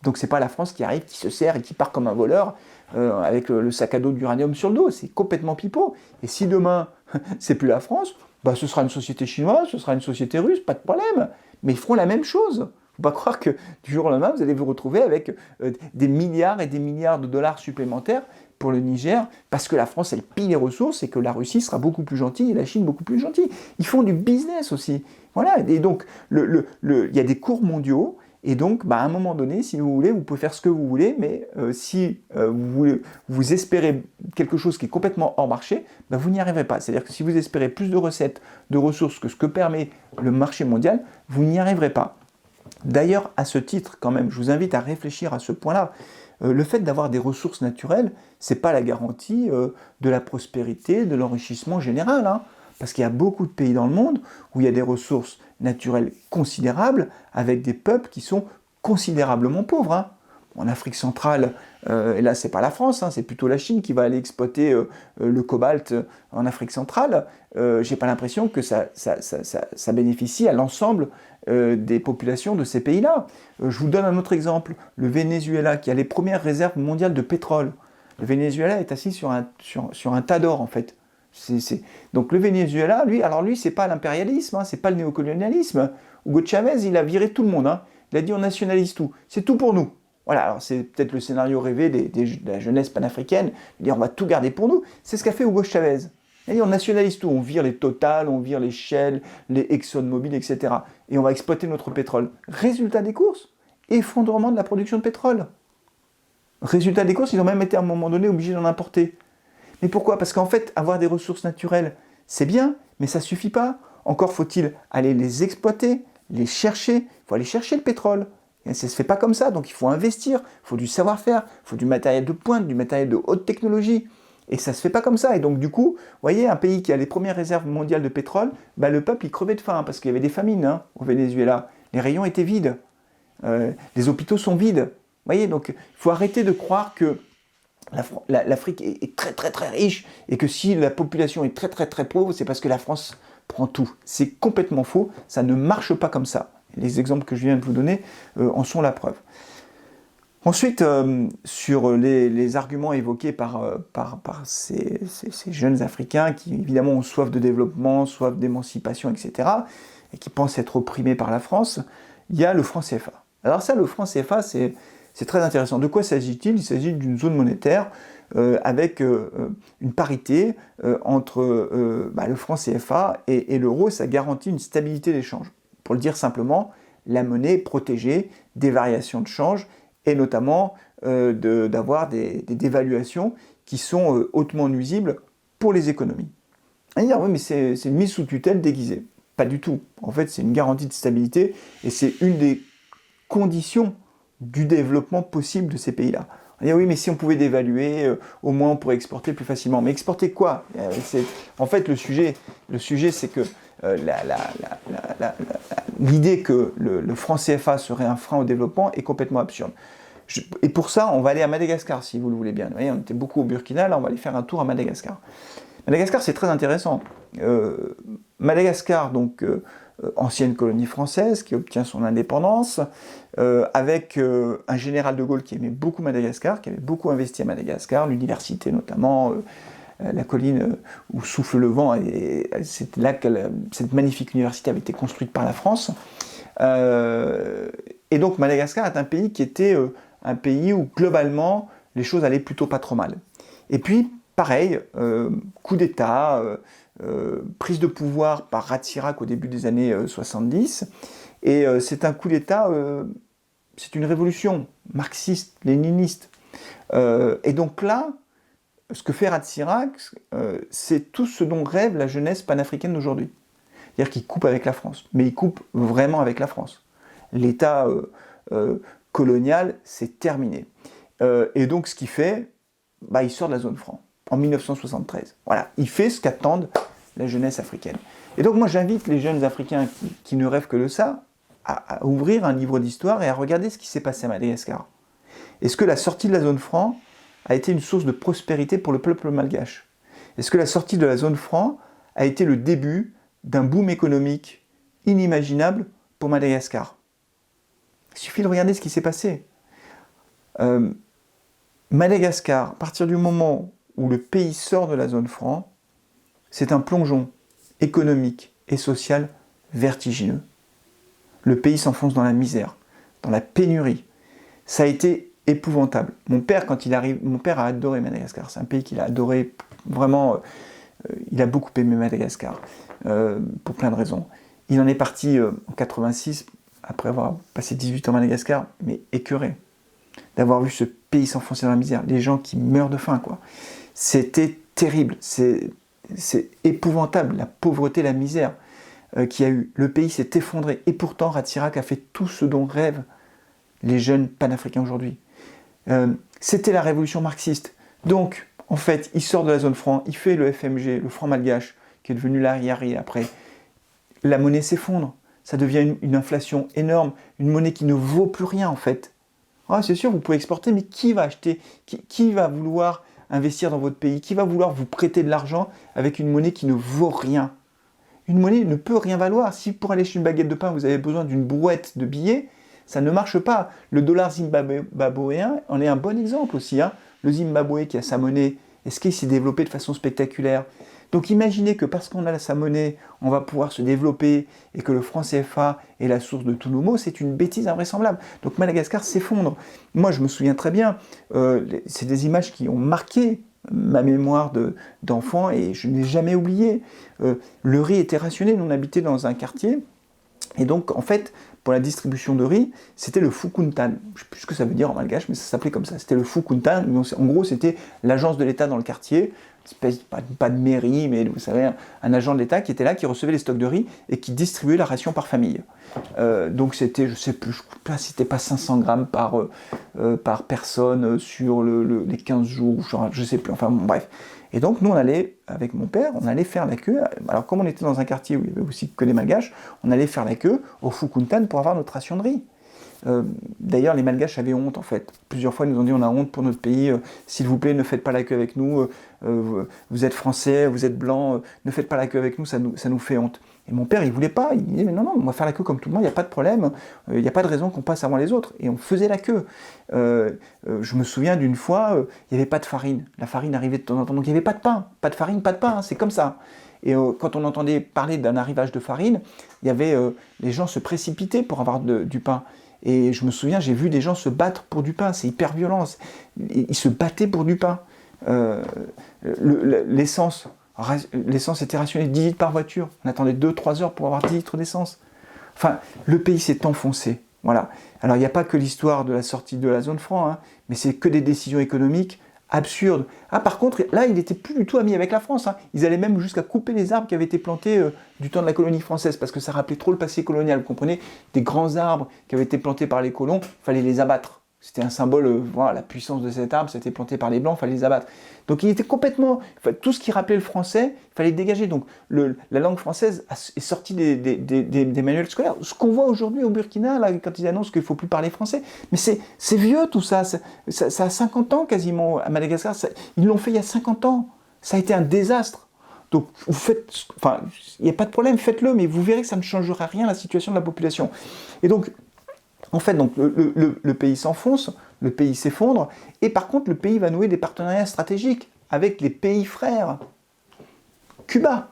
Donc c'est pas la France qui arrive, qui se sert et qui part comme un voleur avec le sac à dos d'uranium sur le dos. C'est complètement pipeau. Et si demain, c'est plus la France, bah, ce sera une société chinoise, ce sera une société russe, pas de problème. Mais ils feront la même chose. Faut pas croire que du jour au lendemain, vous allez vous retrouver avec des milliards et des milliards de dollars supplémentaires pour le Niger, parce que la France, elle pille les ressources et que la Russie sera beaucoup plus gentille et la Chine beaucoup plus gentille. Ils font du business aussi. Voilà. Et donc, il y a des cours mondiaux, et donc, bah, à un moment donné, si vous voulez, vous pouvez faire ce que vous voulez, mais si vous espérez quelque chose qui est complètement hors marché, bah, vous n'y arriverez pas. C'est-à-dire que si vous espérez plus de recettes, de ressources que ce que permet le marché mondial, vous n'y arriverez pas. D'ailleurs, à ce titre, quand même, je vous invite à réfléchir à ce point-là. Le fait d'avoir des ressources naturelles, ce n'est pas la garantie de la prospérité, de l'enrichissement général, hein, parce qu'il y a beaucoup de pays dans le monde où il y a des ressources naturelles considérables, avec des peuples qui sont considérablement pauvres. Hein. En Afrique centrale, et là c'est pas la France, hein, c'est plutôt la Chine qui va aller exploiter le cobalt en Afrique centrale. J'ai pas l'impression que ça bénéficie à l'ensemble des populations de ces pays-là. Je vous donne un autre exemple, le Venezuela qui a les premières réserves mondiales de pétrole. Le Venezuela est assis sur un tas d'or en fait. Donc le Venezuela, lui c'est pas l'impérialisme, hein, c'est pas le néocolonialisme. Hugo Chavez, il a viré tout le monde, hein. Il a dit on nationalise tout, c'est tout pour nous. Voilà, alors c'est peut-être le scénario rêvé de la jeunesse panafricaine, de dire on va tout garder pour nous. C'est ce qu'a fait Hugo Chavez. Il a dit on nationalise tout, on vire les Total, on vire les Shell, les ExxonMobil, etc. Et on va exploiter notre pétrole. Résultat des courses, effondrement de la production de pétrole. Résultat des courses, ils ont même été à un moment donné obligés d'en importer. Mais pourquoi ? Parce qu'en fait, avoir des ressources naturelles, c'est bien, mais ça ne suffit pas. Encore faut-il aller les exploiter, les chercher. Il faut aller chercher le pétrole. Et ça ne se fait pas comme ça, donc il faut investir, il faut du savoir-faire, il faut du matériel de pointe, du matériel de haute technologie. Et ça ne se fait pas comme ça. Et donc du coup, vous voyez, un pays qui a les premières réserves mondiales de pétrole, bah, le peuple il crevait de faim parce qu'il y avait des famines au Venezuela. Les rayons étaient vides, les hôpitaux sont vides. Vous voyez, donc il faut arrêter de croire que l'Afrique est très très très riche et que si la population est très très très pauvre, c'est parce que la France prend tout. C'est complètement faux, ça ne marche pas comme ça. Les exemples que je viens de vous donner en sont la preuve. Ensuite, sur les arguments évoqués par ces jeunes Africains qui évidemment ont soif de développement, soif d'émancipation, etc., et qui pensent être opprimés par la France, il y a le franc CFA. Alors ça, le franc CFA, c'est très intéressant. De quoi s'agit-il? Il s'agit d'une zone monétaire avec une parité entre le franc CFA et l'euro. Ça garantit une stabilité d'échange. Pour le dire simplement, la monnaie est protégée des variations de change et notamment d'avoir des dévaluations qui sont hautement nuisibles pour les économies. On va dire, oui, mais c'est une mise sous tutelle déguisée. Pas du tout. En fait, c'est une garantie de stabilité et c'est une des conditions du développement possible de ces pays-là. On va dire, oui, mais si on pouvait dévaluer, au moins on pourrait exporter plus facilement. Mais exporter quoi? En fait, le sujet c'est que l'idée que le franc CFA serait un frein au développement est complètement absurde. Et pour ça, on va aller à Madagascar, si vous le voulez bien. Vous voyez, on était beaucoup au Burkina, là on va aller faire un tour à Madagascar. Madagascar, c'est très intéressant. Madagascar, donc ancienne colonie française, qui obtient son indépendance, avec un général de Gaulle qui aimait beaucoup Madagascar, qui avait beaucoup investi à Madagascar, l'université notamment, la colline où souffle le vent, et c'est là que cette magnifique université avait été construite par la France. Et donc Madagascar est un pays qui était un pays où globalement les choses allaient plutôt pas trop mal. Et puis pareil, coup d'État, prise de pouvoir par Ratsiraq au début des années 70, et c'est un coup d'État, c'est une révolution marxiste, léniniste. Et donc là, ce que fait Ratsiraq, c'est tout ce dont rêve la jeunesse panafricaine d'aujourd'hui. C'est-à-dire qu'il coupe avec la France, mais il coupe vraiment avec la France. L'État colonial, c'est terminé. Et donc ce qu'il fait, il sort de la zone franc, en 1973. Voilà, il fait ce qu'attendent la jeunesse africaine. Et donc moi j'invite les jeunes Africains qui ne rêvent que de ça, à ouvrir un livre d'histoire et à regarder ce qui s'est passé à Madagascar. Est-ce que la sortie de la zone franc a été une source de prospérité pour le peuple malgache? Est-ce que la sortie de la zone franc a été le début d'un boom économique inimaginable pour Madagascar? Il suffit de regarder ce qui s'est passé. Madagascar, à partir du moment où le pays sort de la zone franc, c'est un plongeon économique et social vertigineux. Le pays s'enfonce dans la misère, dans la pénurie. Ça a été épouvantable. Mon père, quand il arrive, mon père a adoré Madagascar. C'est un pays qu'il a adoré, vraiment. Il a beaucoup aimé Madagascar, pour plein de raisons. Il en est parti en 86, après avoir passé 18 ans à Madagascar, mais écœuré d'avoir vu ce pays s'enfoncer dans la misère, les gens qui meurent de faim, quoi. C'était terrible, c'est épouvantable, la pauvreté, la misère qu'il y a eu. Le pays s'est effondré, et pourtant Ratsiraq a fait tout ce dont rêvent les jeunes panafricains aujourd'hui. C'était la révolution marxiste. Donc, en fait, il sort de la zone franc, il fait le FMG, le franc malgache, qui est devenu l'Ariari après. La monnaie s'effondre, ça devient une inflation énorme, une monnaie qui ne vaut plus rien en fait. Ah, c'est sûr, vous pouvez exporter, mais qui va acheter? Qui va vouloir investir dans votre pays? Qui va vouloir vous prêter de l'argent avec une monnaie qui ne vaut rien? Une monnaie ne peut rien valoir. Si pour aller chez une baguette de pain, vous avez besoin d'une brouette de billets, ça ne marche pas. Le dollar zimbabwéen en est un bon exemple aussi. Le Zimbabwe qui a sa monnaie, est-ce qu'il s'est développé de façon spectaculaire? Donc imaginez que parce qu'on a sa monnaie, on va pouvoir se développer et que le franc CFA est la source de tous nos maux, c'est une bêtise invraisemblable. Donc Madagascar s'effondre. Moi je me souviens très bien, c'est des images qui ont marqué ma mémoire d'enfant et je n'ai jamais oublié. Le riz était rationné, nous on habitait dans un quartier et donc en fait pour la distribution de riz, c'était le Fukuntan. Je ne sais plus ce que ça veut dire en malgache, mais ça s'appelait comme ça. C'était le Fukuntan. En gros, c'était l'agence de l'État dans le quartier. espèce, pas de mairie, mais vous savez, un agent de l'État qui était là, qui recevait les stocks de riz et qui distribuait la ration par famille. Donc c'était, je sais plus, je ne sais pas si c'était pas 500 grammes par personne sur les 15 jours, je ne sais plus, enfin bon, bref. Et donc nous on allait, avec mon père, on allait faire la queue, alors comme on était dans un quartier où il y avait aussi que des malgaches, on allait faire la queue au Fukuntan pour avoir notre ration de riz. D'ailleurs, les Malgaches avaient honte en fait. Plusieurs fois, ils nous ont dit on a honte pour notre pays, s'il vous plaît, ne faites pas la queue avec nous, vous êtes français, vous êtes blanc, ne faites pas la queue avec nous, ça nous fait honte. Et mon père, il voulait pas, il disait mais non, on va faire la queue comme tout le monde, il n'y a pas de problème, il n'y a pas de raison qu'on passe avant les autres. Et on faisait la queue. Je me souviens d'une fois, il n'y avait pas de farine, la farine arrivait de temps en temps, donc il n'y avait pas de pain, pas de farine, pas de pain, hein, c'est comme ça. Et quand on entendait parler d'un arrivage de farine, il y avait, les gens se précipitaient pour avoir du pain. Et je me souviens, j'ai vu des gens se battre pour du pain, c'est hyper violent. Ils se battaient pour du pain. L'essence était rationnée 10 litres par voiture. On attendait 2-3 heures pour avoir 10 litres d'essence. Enfin, le pays s'est enfoncé. Voilà. Alors, il n'y a pas que l'histoire de la sortie de la zone franc, hein, mais c'est que des décisions économiques absurdes. Ah, par contre, là, il n'était plus du tout ami avec la France. Hein. Ils allaient même jusqu'à couper les arbres qui avaient été plantés du temps de la colonie française, parce que ça rappelait trop le passé colonial. Vous comprenez? Des grands arbres qui avaient été plantés par les colons, il fallait les abattre. C'était un symbole, voilà, la puissance de cet arbre, c'était planté par les Blancs, il fallait les abattre. Donc il était complètement, tout ce qui rappelait le français, il fallait le dégager. Donc la langue française est sortie des manuels scolaires. Ce qu'on voit aujourd'hui au Burkina, là, quand ils annoncent qu'il ne faut plus parler français, mais c'est vieux tout ça, ça a 50 ans quasiment à Madagascar, ils l'ont fait il y a 50 ans, ça a été un désastre. Donc vous faites, enfin, il n'y a pas de problème, faites-le, mais vous verrez que ça ne changera rien à la situation de la population. Et donc, en fait, donc, le pays s'enfonce, le pays s'effondre, et par contre, le pays va nouer des partenariats stratégiques avec les pays frères. Cuba,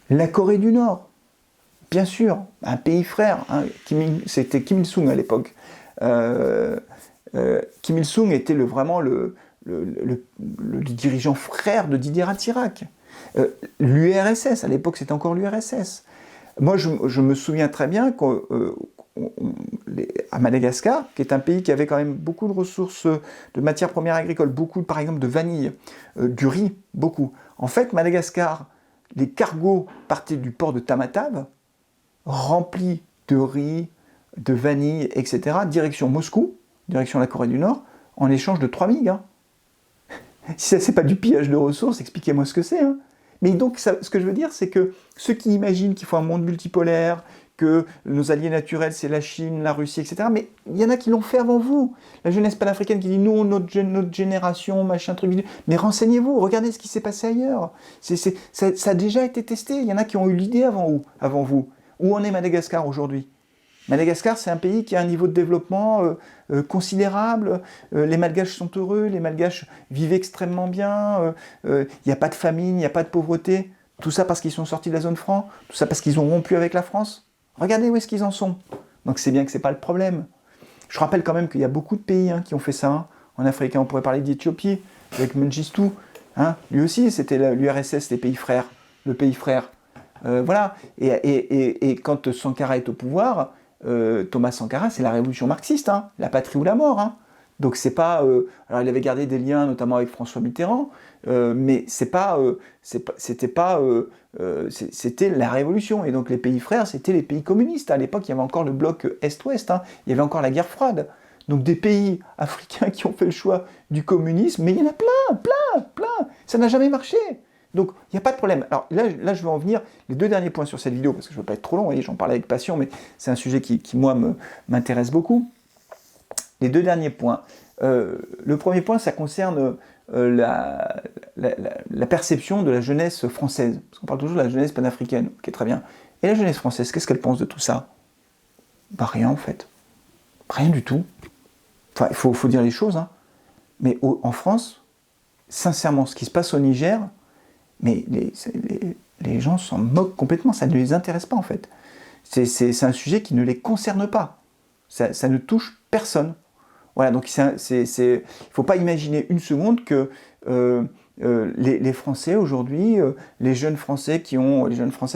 la Corée du Nord, bien sûr, un pays frère, hein, c'était Kim Il-sung à l'époque. Kim Il-sung était vraiment le dirigeant frère de Didier Ratsirac. L'URSS, à l'époque, c'était encore l'URSS. Moi, je me souviens très bien qu'à Madagascar, qui est un pays qui avait quand même beaucoup de ressources de matières premières agricoles, beaucoup par exemple de vanille, du riz, beaucoup. En fait, Madagascar, les cargos partaient du port de Tamatave, remplis de riz, de vanille, etc., direction Moscou, direction la Corée du Nord, en échange de 3 MiG. Hein. Si ça, c'est pas du pillage de ressources, expliquez-moi ce que c'est. Hein. Mais donc, ce que je veux dire, c'est que ceux qui imaginent qu'il faut un monde multipolaire, que nos alliés naturels, c'est la Chine, la Russie, etc., mais il y en a qui l'ont fait avant vous. La jeunesse panafricaine qui dit, nous, notre génération, machin, truc, mais renseignez-vous, regardez ce qui s'est passé ailleurs. Ça a déjà été testé, il y en a qui ont eu l'idée avant vous. Où en est Madagascar aujourd'hui ? Madagascar, c'est un pays qui a un niveau de développement considérable. Les Malgaches sont heureux, les Malgaches vivent extrêmement bien. Il n'y a pas de famine, il n'y a pas de pauvreté. Tout ça parce qu'ils sont sortis de la zone franc. Tout ça parce qu'ils ont rompu avec la France. Regardez où est-ce qu'ils en sont. Donc c'est bien que ce n'est pas le problème. Je rappelle quand même qu'il y a beaucoup de pays qui ont fait ça. Hein. En Afrique, on pourrait parler d'Éthiopie, avec Mengistu. Hein. Lui aussi, c'était l'URSS, les pays frères. Le pays frère. Voilà. Et quand Sankara est au pouvoir... Thomas Sankara, c'est la révolution marxiste, hein, la patrie ou la mort. Hein. Donc c'est pas. Alors il avait gardé des liens, notamment avec François Mitterrand, mais c'était la révolution. Et donc les pays frères, c'était les pays communistes. À l'époque, il y avait encore le bloc Est-Ouest. Hein, il y avait encore la guerre froide. Donc des pays africains qui ont fait le choix du communisme, mais il y en a plein. Ça n'a jamais marché. Donc, il n'y a pas de problème. Alors là, je vais en venir, les 2 derniers points sur cette vidéo, parce que je ne veux pas être trop long, j'en parle avec passion, mais c'est un sujet qui moi, m'intéresse beaucoup. Les 2 derniers points. Le premier point, ça concerne la perception de la jeunesse française. Parce qu'on parle toujours de la jeunesse panafricaine, qui est très bien. Et la jeunesse française, qu'est-ce qu'elle pense de tout ça ? Bah rien, en fait. Rien du tout. Enfin, il faut dire les choses. Hein. Mais en France, sincèrement, ce qui se passe au Niger... Mais les gens s'en moquent complètement, ça ne les intéresse pas en fait. C'est un sujet qui ne les concerne pas. Ça ne touche personne. Voilà, donc il ne faut pas imaginer une seconde que les Français aujourd'hui, les jeunes Françaises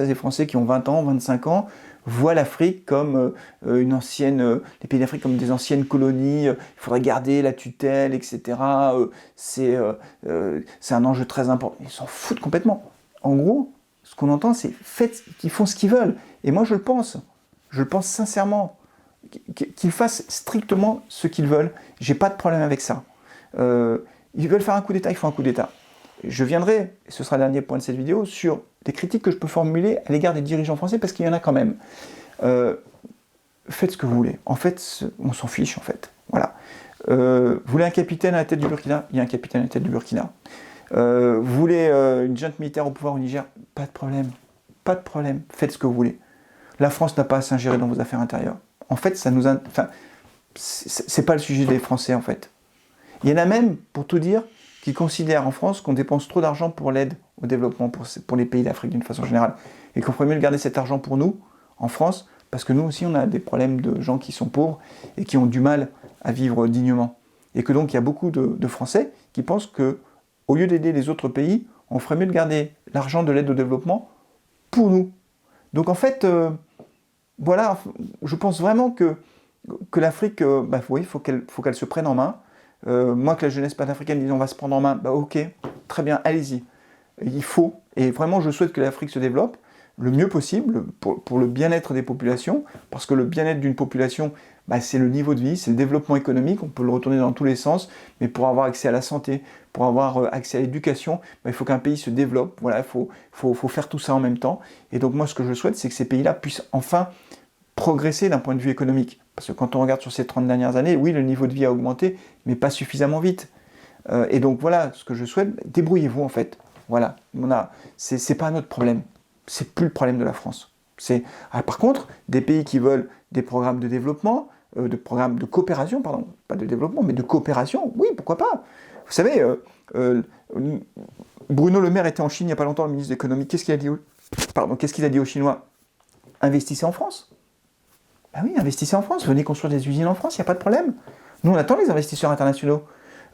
et Français qui ont 20 ans, 25 ans, voient l'Afrique comme les pays d'Afrique comme des anciennes colonies, il faudrait garder la tutelle, etc. C'est un enjeu très important. Ils s'en foutent complètement. En gros, ce qu'on entend, c'est qu'ils font ce qu'ils veulent. Et moi, je le pense sincèrement, qu'ils fassent strictement ce qu'ils veulent. J'ai pas de problème avec ça. Ils veulent faire un coup d'État, ils font un coup d'État. Je viendrai, et ce sera le dernier point de cette vidéo, sur des critiques que je peux formuler à l'égard des dirigeants français, parce qu'il y en a quand même. Faites ce que vous voulez. En fait, on s'en fiche, en fait. Voilà. Vous voulez un capitaine à la tête du Burkina? Il y a un capitaine à la tête du Burkina. Vous voulez une junte militaire au pouvoir au Niger? Pas de problème. Pas de problème. Faites ce que vous voulez. La France n'a pas à s'ingérer dans vos affaires intérieures. En fait, c'est pas le sujet des Français, en fait. Il y en a même, pour tout dire, qui considèrent en France qu'on dépense trop d'argent pour l'aide au développement pour les pays d'Afrique d'une façon générale, et qu'on ferait mieux de garder cet argent pour nous, en France, parce que nous aussi on a des problèmes de gens qui sont pauvres et qui ont du mal à vivre dignement. Et que donc il y a beaucoup de Français qui pensent que, au lieu d'aider les autres pays, on ferait mieux de garder l'argent de l'aide au développement pour nous. Donc en fait, voilà, je pense vraiment que l'Afrique, oui, il faut qu'elle se prenne en main. Moi, que la jeunesse panafricaine dise on va se prendre en main, ok, très bien, allez-y. Il faut, et vraiment je souhaite que l'Afrique se développe le mieux possible pour le bien-être des populations, parce que le bien-être d'une population, c'est le niveau de vie, c'est le développement économique, on peut le retourner dans tous les sens, mais pour avoir accès à la santé, pour avoir accès à l'éducation, il faut qu'un pays se développe, voilà, il faut faire tout ça en même temps. Et donc moi ce que je souhaite, c'est que ces pays-là puissent enfin progresser d'un point de vue économique. Parce que quand on regarde sur ces 30 dernières années, oui, le niveau de vie a augmenté, mais pas suffisamment vite. Et donc voilà, ce que je souhaite, débrouillez-vous en fait. Voilà, c'est pas notre problème. C'est plus le problème de la France. Par contre, des pays qui veulent des programmes de développement, de programmes de coopération, pardon, pas de développement, mais de coopération, oui, pourquoi pas. Vous savez, Bruno Le Maire était en Chine il n'y a pas longtemps, le ministre de l'économie. Qu'est-ce qu'il a dit aux Chinois? Investissez en France. Ben oui, investissez en France, venez construire des usines en France, il n'y a pas de problème. Nous, on attend les investisseurs internationaux.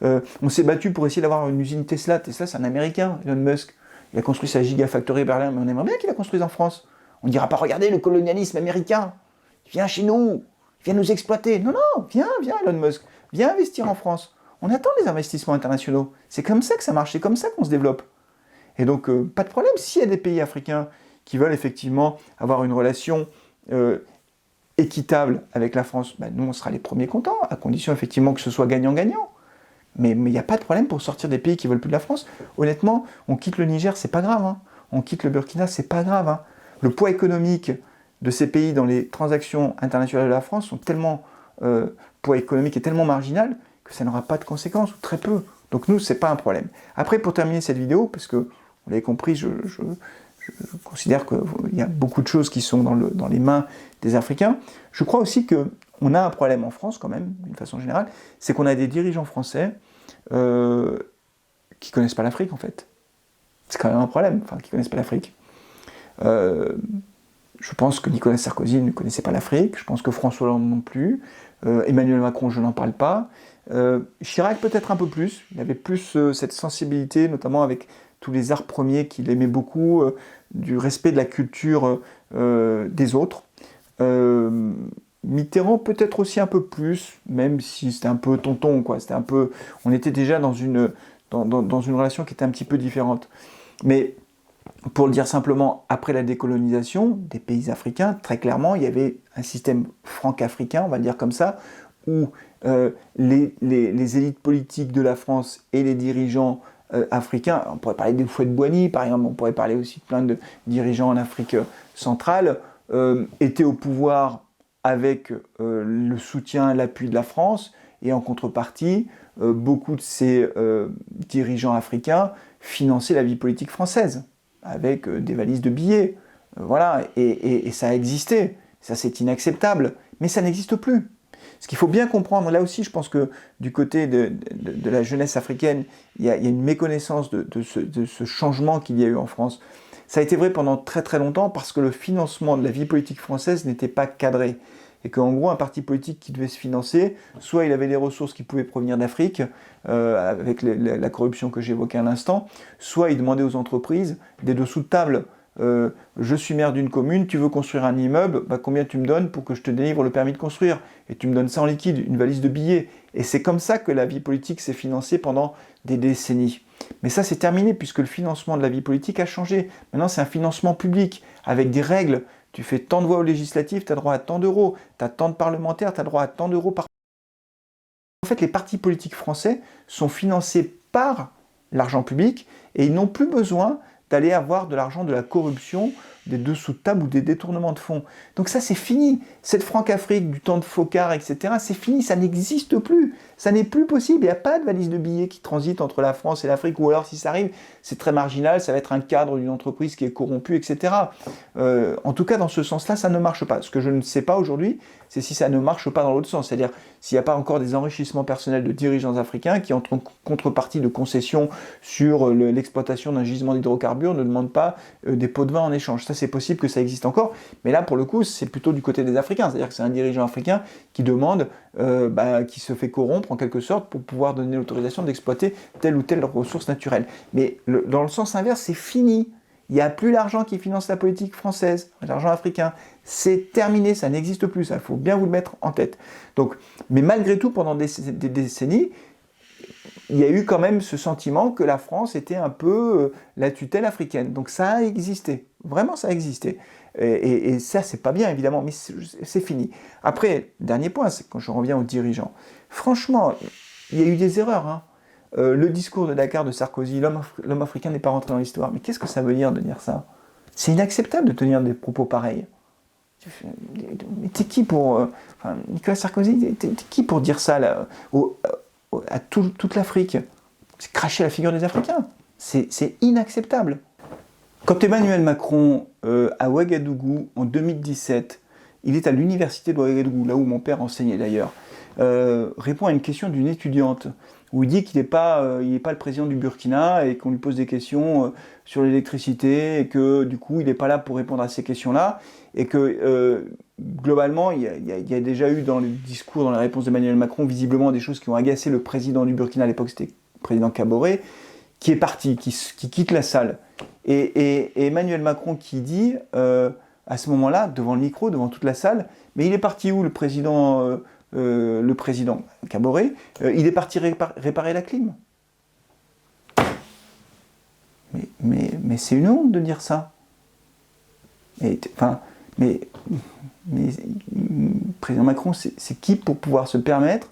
On s'est battu pour essayer d'avoir une usine Tesla. Tesla, c'est un Américain, Elon Musk. Il a construit sa Gigafactory à Berlin, mais on aimerait bien qu'il la construise en France. On ne dira pas, regardez le colonialisme américain, viens chez nous, viens nous exploiter. Non, non, viens Elon Musk, viens investir en France. On attend les investissements internationaux. C'est comme ça que ça marche, c'est comme ça qu'on se développe. Et donc, pas de problème, s'il y a des pays africains qui veulent effectivement avoir une relation équitable avec la France, nous, on sera les premiers contents, à condition effectivement que ce soit gagnant-gagnant. Mais il n'y a pas de problème pour sortir des pays qui veulent plus de la France. Honnêtement, on quitte le Niger, c'est pas grave. Hein. On quitte le Burkina, c'est pas grave. Hein. Le poids économique de ces pays dans les transactions internationales de la France sont tellement poids économique est tellement marginal que ça n'aura pas de conséquences, ou très peu. Donc nous, c'est pas un problème. Après, pour terminer cette vidéo, parce que vous l'avez compris, je considère qu'il y a beaucoup de choses qui sont dans les mains des Africains. Je crois aussi qu'on a un problème en France, quand même, d'une façon générale, c'est qu'on a des dirigeants français qui ne connaissent pas l'Afrique, en fait. C'est quand même un problème, qui ne connaissent pas l'Afrique. Je pense que Nicolas Sarkozy ne connaissait pas l'Afrique, je pense que François Hollande non plus, Emmanuel Macron, je n'en parle pas. Chirac peut-être un peu plus, il avait plus cette sensibilité, notamment avec tous les arts premiers qu'il aimait beaucoup, du respect de la culture des autres. Mitterrand peut-être aussi un peu plus, même si c'était un peu tonton, quoi. C'était un peu, on était déjà dans une relation qui était un petit peu différente. Mais pour le dire simplement, après la décolonisation des pays africains, très clairement, il y avait un système franco-africain, on va le dire comme ça, où les élites politiques de la France et les dirigeants africains, on pourrait parler des Houphouët-Boigny par exemple, on pourrait parler aussi de plein de dirigeants en Afrique centrale, étaient au pouvoir avec le soutien, l'appui de la France, et en contrepartie, beaucoup de ces dirigeants africains finançaient la vie politique française, avec des valises de billets, voilà, et ça a existé, ça c'est inacceptable, mais ça n'existe plus. Ce qu'il faut bien comprendre, là aussi je pense que du côté de la jeunesse africaine, il y a une méconnaissance de ce changement qu'il y a eu en France. Ça a été vrai pendant très très longtemps parce que le financement de la vie politique française n'était pas cadré. Et qu'en gros, un parti politique qui devait se financer, soit il avait des ressources qui pouvaient provenir d'Afrique, avec la corruption que j'évoquais à l'instant, soit il demandait aux entreprises des dessous de table je suis maire d'une commune, tu veux construire un immeuble, bah, combien tu me donnes pour que je te délivre le permis de construire? Et tu me donnes ça en liquide, une valise de billets. Et c'est comme ça que la vie politique s'est financée pendant des décennies. Mais ça, c'est terminé, puisque le financement de la vie politique a changé. Maintenant, c'est un financement public, avec des règles. Tu fais tant de voix aux législatives, tu as droit à tant d'euros. Tu as tant de parlementaires, tu as droit à tant d'euros par... En fait, les partis politiques français sont financés par l'argent public, et ils n'ont plus besoin d'aller avoir de l'argent de la corruption, des dessous de table ou des détournements de fonds. Donc ça, c'est fini. Cette Franc-Afrique, du temps de Focard, etc., c'est fini, ça n'existe plus. Ça n'est plus possible. Il n'y a pas de valise de billets qui transite entre la France et l'Afrique, ou alors si ça arrive, c'est très marginal, ça va être un cadre d'une entreprise qui est corrompue, etc. En tout cas, dans ce sens-là, ça ne marche pas. Ce que je ne sais pas aujourd'hui, c'est si ça ne marche pas dans l'autre sens. C'est-à-dire s'il n'y a pas encore des enrichissements personnels de dirigeants africains qui, en contrepartie de concessions sur l'exploitation d'un gisement d'hydrocarbures, ne demandent pas des pots de vin en échange. Ça, c'est possible que ça existe encore, mais là, pour le coup, c'est plutôt du côté des Africains. C'est-à-dire que c'est un dirigeant africain qui demande, qui se fait corrompre en quelque sorte pour pouvoir donner l'autorisation d'exploiter telle ou telle ressource naturelle. Mais dans le sens inverse, c'est fini. Il n'y a plus l'argent qui finance la politique française, l'argent africain. C'est terminé, ça n'existe plus. Ça, il faut bien vous le mettre en tête. Donc, mais malgré tout, pendant des décennies, il y a eu quand même ce sentiment que la France était un peu la tutelle africaine. Donc ça a existé. Vraiment, ça a existé. Et ça, c'est pas bien, évidemment, mais c'est fini. Après, dernier point, c'est quand je reviens aux dirigeants. Franchement, il y a eu des erreurs, hein. Le discours de Dakar de Sarkozy, l'homme africain n'est pas rentré dans l'histoire. Mais qu'est-ce que ça veut dire de dire ça? C'est inacceptable de tenir des propos pareils. Mais t'es qui pour... Nicolas Sarkozy, t'es qui pour dire ça là, à toute l'Afrique? C'est cracher la figure des Africains. C'est inacceptable. Quand Emmanuel Macron, à Ouagadougou, en 2017, il est à l'université de Ouagadougou, là où mon père enseignait d'ailleurs, répond à une question d'une étudiante, où il dit qu'il n'est pas le président du Burkina, et qu'on lui pose des questions sur l'électricité, et que du coup il n'est pas là pour répondre à ces questions-là, et que globalement il y a déjà eu dans le discours, dans la réponse d'Emmanuel Macron, visiblement des choses qui ont agacé le président du Burkina, à l'époque c'était le président Kaboré, qui est parti, qui quitte la salle. Et Emmanuel Macron qui dit, à ce moment-là, devant le micro, devant toute la salle, mais il est parti où le président Kaboré? Il est parti réparer la clim. Mais c'est une honte de dire ça. Mais président Macron, c'est qui pour pouvoir se permettre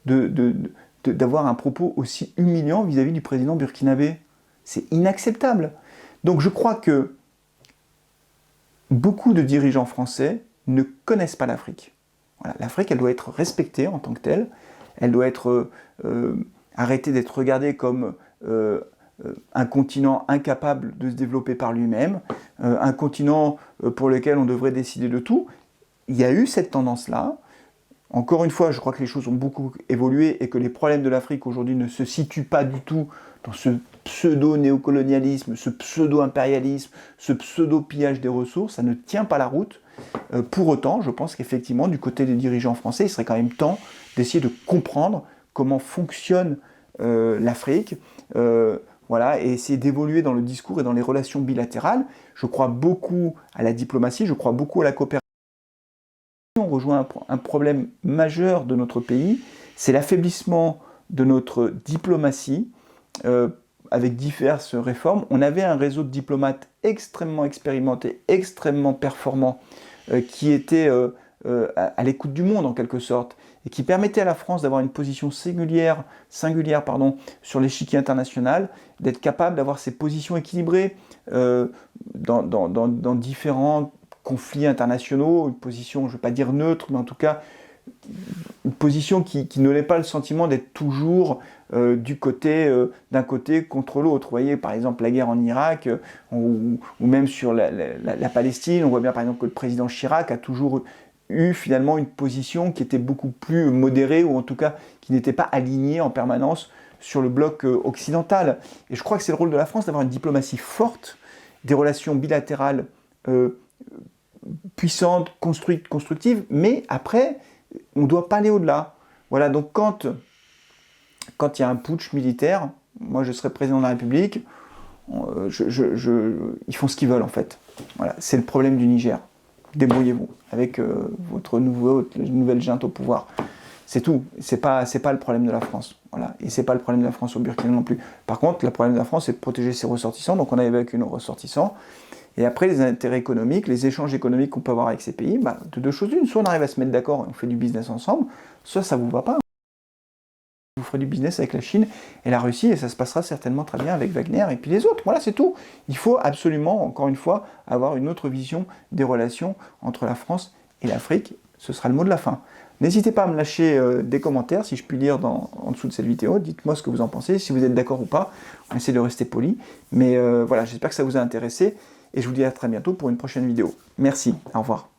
d'avoir un propos aussi humiliant vis-à-vis du président burkinabé? C'est inacceptable. Donc je crois que beaucoup de dirigeants français ne connaissent pas l'Afrique. Voilà, l'Afrique, elle doit être respectée en tant que telle. Elle doit être arrêtée d'être regardée comme un continent incapable de se développer par lui-même, un continent pour lequel on devrait décider de tout. Il y a eu cette tendance-là. Encore une fois, je crois que les choses ont beaucoup évolué et que les problèmes de l'Afrique aujourd'hui ne se situent pas du tout dans ce pseudo-néocolonialisme, ce pseudo-impérialisme, ce pseudo-pillage des ressources. Ça ne tient pas la route. Pour autant, je pense qu'effectivement, du côté des dirigeants français, il serait quand même temps d'essayer de comprendre comment fonctionne l'Afrique, voilà, et essayer d'évoluer dans le discours et dans les relations bilatérales. Je crois beaucoup à la diplomatie, je crois beaucoup à la coopération. On rejoint un problème majeur de notre pays, c'est l'affaiblissement de notre diplomatie, avec diverses réformes. On avait un réseau de diplomates extrêmement expérimentés, extrêmement performants, qui était à l'écoute du monde en quelque sorte, et qui permettait à la France d'avoir une position singulière sur l'échiquier international, d'être capable d'avoir ses positions équilibrées dans différents conflits internationaux, une position, je ne vais pas dire neutre, mais en tout cas une position qui ne n'ait pas le sentiment d'être toujours d'un côté contre l'autre. Vous voyez, par exemple, la guerre en Irak, ou même sur la Palestine, on voit bien par exemple que le président Chirac a toujours eu finalement une position qui était beaucoup plus modérée, ou en tout cas qui n'était pas alignée en permanence sur le bloc occidental. Et je crois que c'est le rôle de la France d'avoir une diplomatie forte, des relations bilatérales puissantes, construites, constructives, mais après, on ne doit pas aller au-delà. Voilà, donc quand il y a un putsch militaire, moi je serais président de la République, Ils font ce qu'ils veulent en fait. Voilà, c'est le problème du Niger. Débrouillez-vous avec votre nouvelle junte au pouvoir. C'est tout. C'est pas le problème de la France. Voilà. Et c'est pas le problème de la France au Burkina non plus. Par contre, le problème de la France, c'est de protéger ses ressortissants. Donc on arrive avec nos ressortissants. Et après, les intérêts économiques, les échanges économiques qu'on peut avoir avec ces pays, bah, de deux choses l'une. Soit on arrive à se mettre d'accord et on fait du business ensemble, soit ça vous va pas. Vous ferez du business avec la Chine et la Russie et ça se passera certainement très bien avec Wagner et puis les autres. Voilà, c'est tout. Il faut absolument, encore une fois, avoir une autre vision des relations entre la France et l'Afrique. Ce sera le mot de la fin. N'hésitez pas à me lâcher des commentaires, si je puis lire en dessous de cette vidéo. Dites-moi ce que vous en pensez, si vous êtes d'accord ou pas. On essaie de rester poli. Mais voilà, j'espère que ça vous a intéressé et je vous dis à très bientôt pour une prochaine vidéo. Merci, au revoir.